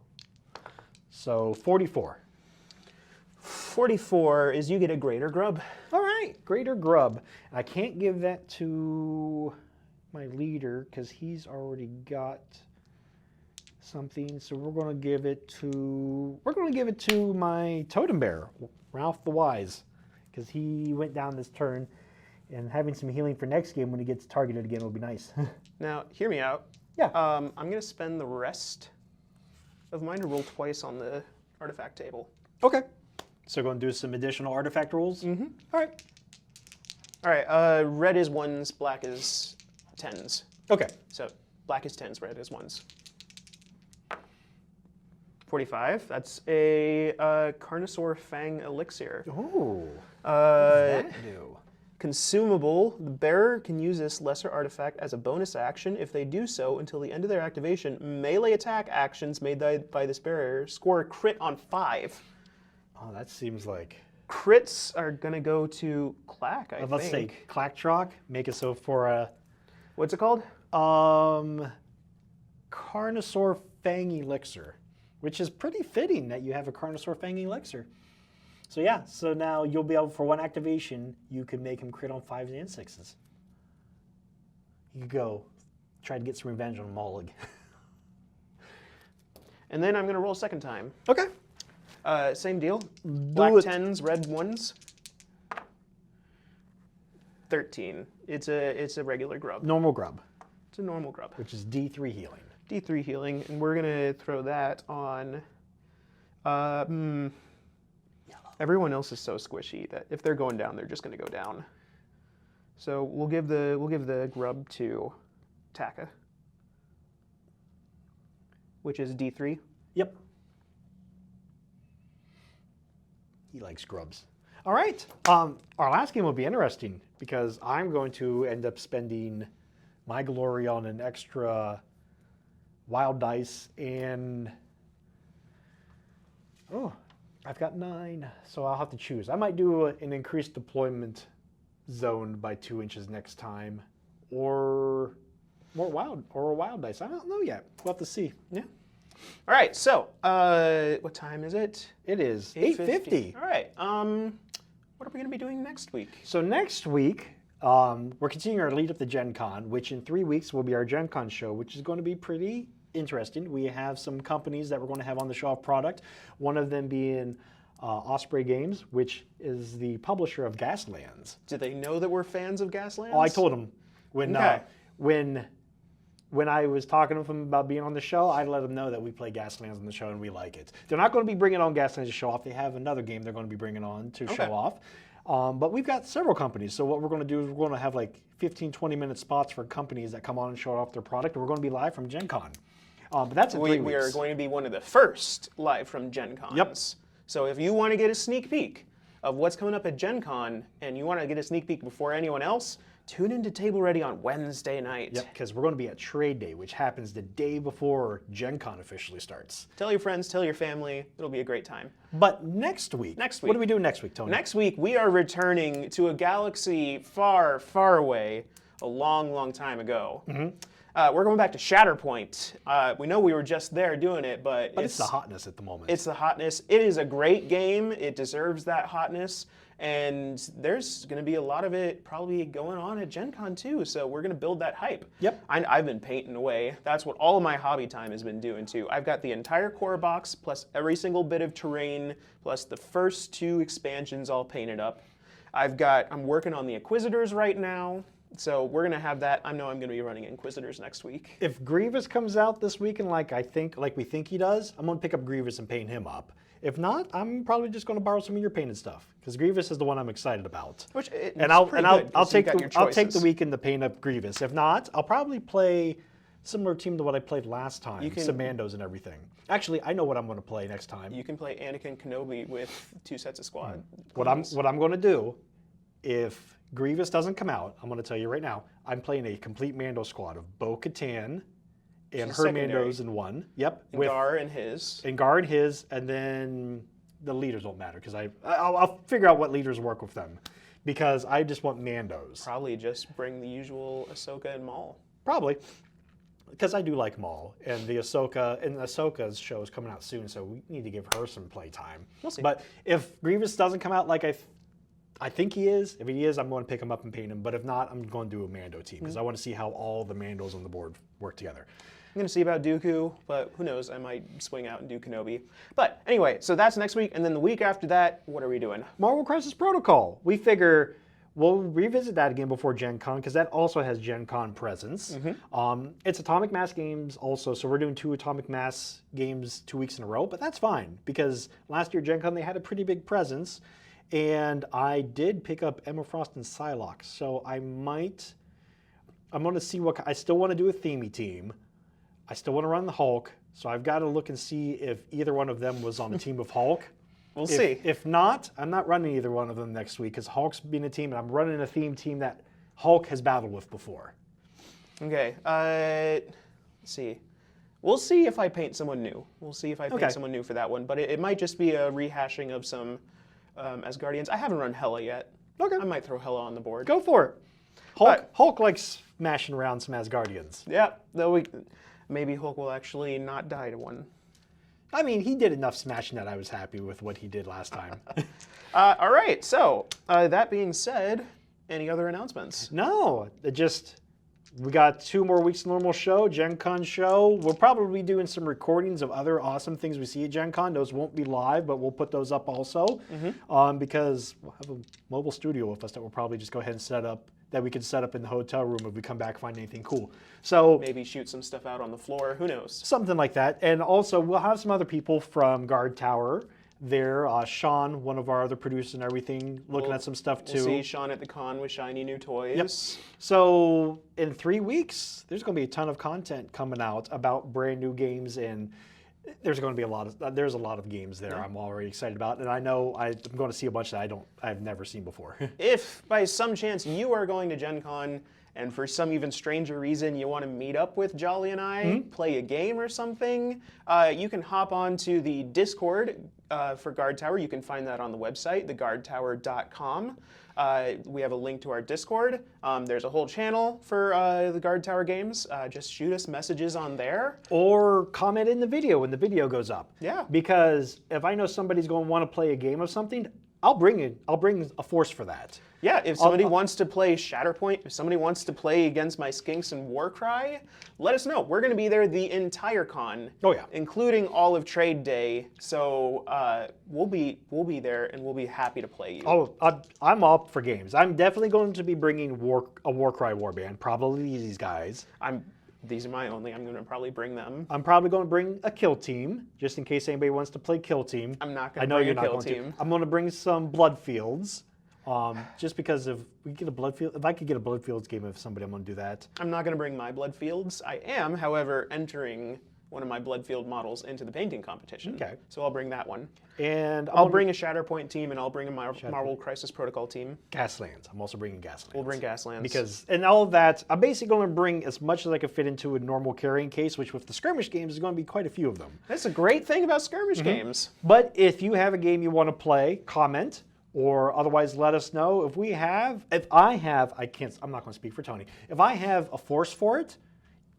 So 44. 44 is you get a greater grub. All right, greater grub. I can't give that to my leader because he's already got something. So we're going to give it to my totem bear, Ralph the Wise, because he went down this turn, and having some healing for next game when he gets targeted again will be nice. Now, hear me out. Yeah. I'm going to spend the rest of mine to roll twice on the artifact table. Okay. So going to do some additional artifact rolls? Mm-hmm. All right. All right, red is 1s, black is 10s. Okay. So black is 10s, red is 1s. 45, that's a Carnosaur Fang Elixir. Oh. What does that do? Consumable, the bearer can use this lesser artifact as a bonus action. If they do so until the end of their activation, melee attack actions made by this bearer score a crit on 5. Oh, that seems like... Crits are going to go to Clack, I think. Let's say Clacktrock. Make it so for a... What's it called? Carnosaur Fang Elixir, which is pretty fitting that you have a Carnosaur Fang Elixir. So yeah, so now you'll be able, for one activation, you can make him crit on 5s and 6s. You could go try to get some revenge on Mollig. And then I'm going to roll a second time. Okay. Same deal. Black 10s, red 1s. 13. It's a regular grub. Normal grub, It's a normal grub. which is D3 healing. D3 healing, and we're going to throw that on... Everyone else is so squishy that if they're going down, they're just going to go down. So we'll give the grub to Taka, which is D3. Yep. He likes grubs. All right. Our last game will be interesting because I'm going to end up spending my glory on an extra wild dice and... Oh, I've got 9, so I'll have to choose. I might do an increased deployment zone by 2 inches next time, or a wild dice. I don't know yet. We'll have to see. Yeah. All right. So, what time is it? It is 8:50. All right. What are we going to be doing next week? So next week, we're continuing our lead up to Gen Con, which in 3 weeks will be our Gen Con show, which is going to be pretty interesting. We have some companies that we're going to have on the show of product, one of them being Osprey Games, which is the publisher of Gaslands. Do they know that we're fans of Gaslands? Oh, I told them when Okay. when I was talking to them about being on the show, I let them know that we play Gaslands on the show and we like it. They're not going to be bringing on Gaslands to show off. They have another game they're going to be bringing on to show off. But we've got several companies. So what we're going to do is we're going to have like 15, 20-minute spots for companies that come on and show off their product. And we're going to be live from Gen Con. But that's in 3 weeks. We are going to be one of the first live from Gen Cons. Yep. So if you want to get a sneak peek of what's coming up at Gen Con and you want to get a sneak peek before anyone else, tune into Table Ready on Wednesday night. Yep, because we're going to be at Trade Day, which happens the day before Gen Con officially starts. Tell your friends, tell your family. It'll be a great time. But next week, what do we do next week, Tony? Next week, we are returning to a galaxy far, far away, a long, long time ago. We're going back to Shatterpoint. We know we were just there doing it, but it's the hotness at the moment. It's the hotness. It is a great game. It deserves that hotness. And there's going to be a lot of it probably going on at Gen Con too, so we're going to build that hype. Yep. I've been painting away. That's what all of my hobby time has been doing too. I've got the entire core box, plus every single bit of terrain, plus the first 2 expansions all painted up. I'm working on the Inquisitors right now, so we're going to have that. I know I'm going to be running Inquisitors next week. If Grievous comes out this weekend like we think he does, I'm going to pick up Grievous and paint him up. If not, I'm probably just going to borrow some of your painted stuff because Grievous is the one I'm excited about. I'll take the weekend to paint up Grievous. If not, I'll probably play similar team to what I played last time, some Mandos and everything. Actually, I know what I'm going to play next time. You can play Anakin Kenobi with 2 sets of squad. What I'm going to do, if Grievous doesn't come out, I'm going to tell you right now, I'm playing a complete Mando squad of Bo-Katan and her Mandos in one. Yep. And Gar and his. And Gar and his, and then the leaders don't matter because I'll figure out what leaders work with them because I just want Mandos. Probably just bring the usual Ahsoka and Maul. Probably. Because I do like Maul, and Ahsoka's show is coming out soon, so we need to give her some play time. We'll see. But if Grievous doesn't come out like I think he is, if he is, I'm going to pick him up and paint him. But if not, I'm going to do a Mando team because I want to see how all the Mandos on the board work together. I'm going to see about Dooku, but who knows? I might swing out and do Kenobi. But anyway, so that's next week, and then the week after that, what are we doing? Marvel Crisis Protocol. We figure we'll revisit that again before Gen Con because that also has Gen Con presence. It's Atomic Mass games also, so we're doing 2 Atomic Mass games 2 weeks in a row, but that's fine because last year Gen Con they had a pretty big presence, and I did pick up Emma Frost and Psylocke, so I'm going to see I still want to do a themey team. I still want to run the Hulk, so I've got to look and see if either one of them was on a team of Hulk. We'll see. If not, I'm not running either one of them next week because Hulk's being a team, and I'm running a theme team that Hulk has battled with before. Okay. Let's see. We'll see if I paint someone new. We'll see if I paint someone new for that one, but it might just be a rehashing of some Asgardians. I haven't run Hela yet. Okay. I might throw Hela on the board. Go for it. Hulk likes smashing around some Asgardians. Yeah. Though maybe Hulk will actually not die to one. I mean, he did enough smashing that I was happy with what he did last time. All right, so that being said, any other announcements? No, we got 2 more weeks of normal show, Gen Con show. We'll probably be doing some recordings of other awesome things we see at Gen Con. Those won't be live, but we'll put those up also because we'll have a mobile studio with us that we'll probably just go ahead and set up, that we can set up in the hotel room if we come back and find anything cool. So maybe shoot some stuff out on the floor, who knows? Something like that. And also we'll have some other people from Guardtower there. Sean, one of our other producers and everything, looking at some stuff too. We'll see Sean at the con with shiny new toys. Yep. So in 3 weeks, there's going to be a ton of content coming out about brand new games, and there's going to be a lot of games there I'm already excited about, and I know I'm going to see a bunch that I've never seen before. If by some chance you are going to Gen Con and for some even stranger reason you want to meet up with Jolly and I, play a game or something, you can hop on to the Discord for Guardtower. You can find that on the website, theguardtower.com. We have a link to our Discord. There's a whole channel for the Guardtower games. Just shoot us messages on there. Or comment in the video when the video goes up. Yeah. Because if I know somebody's going to want to play a game of something, I'll bring a force for that. Yeah, if somebody wants to play Shatterpoint, if somebody wants to play against my Skinks and Warcry, let us know. We're going to be there the entire con, including all of Trade Day. So we'll be there, and we'll be happy to play you. Oh, I'm up for games. I'm definitely going to be bringing a Warcry warband, probably these guys. These are my only. I'm going to probably bring them. I'm probably going to bring a kill team, just in case anybody wants to play kill team. I'm not going to bring a kill team. I'm going to bring some blood fields. Just because if I could get a blood fields game of somebody, I'm going to do that. I'm not going to bring my blood fields. I am, however, entering one of my blood field models into the painting competition. Okay. So I'll bring that one. And I'll bring a Shatterpoint team, and I'll bring a Marvel Crisis Protocol team. Gaslands. I'm also bringing Gaslands. We'll bring Gaslands. And all of that, I'm basically going to bring as much as I can fit into a normal carrying case, which with the skirmish games is going to be quite a few of them. That's a great thing about skirmish games. But if you have a game you want to play, comment. Or otherwise let us know. I'm not going to speak for Tony. If I have a force for it,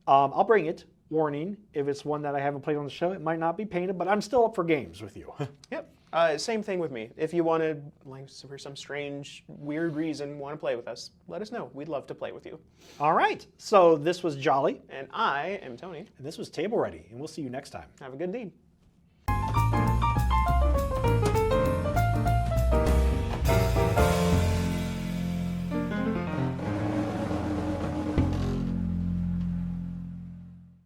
I'll bring it. Warning, if it's one that I haven't played on the show, it might not be painted, but I'm still up for games with you. Yep. Same thing with me. If you want to, like, for some strange, weird reason, want to play with us, let us know. We'd love to play with you. All right. So this was Jolly. And I am Tony. And this was Table Ready. And we'll see you next time. Have a good deed.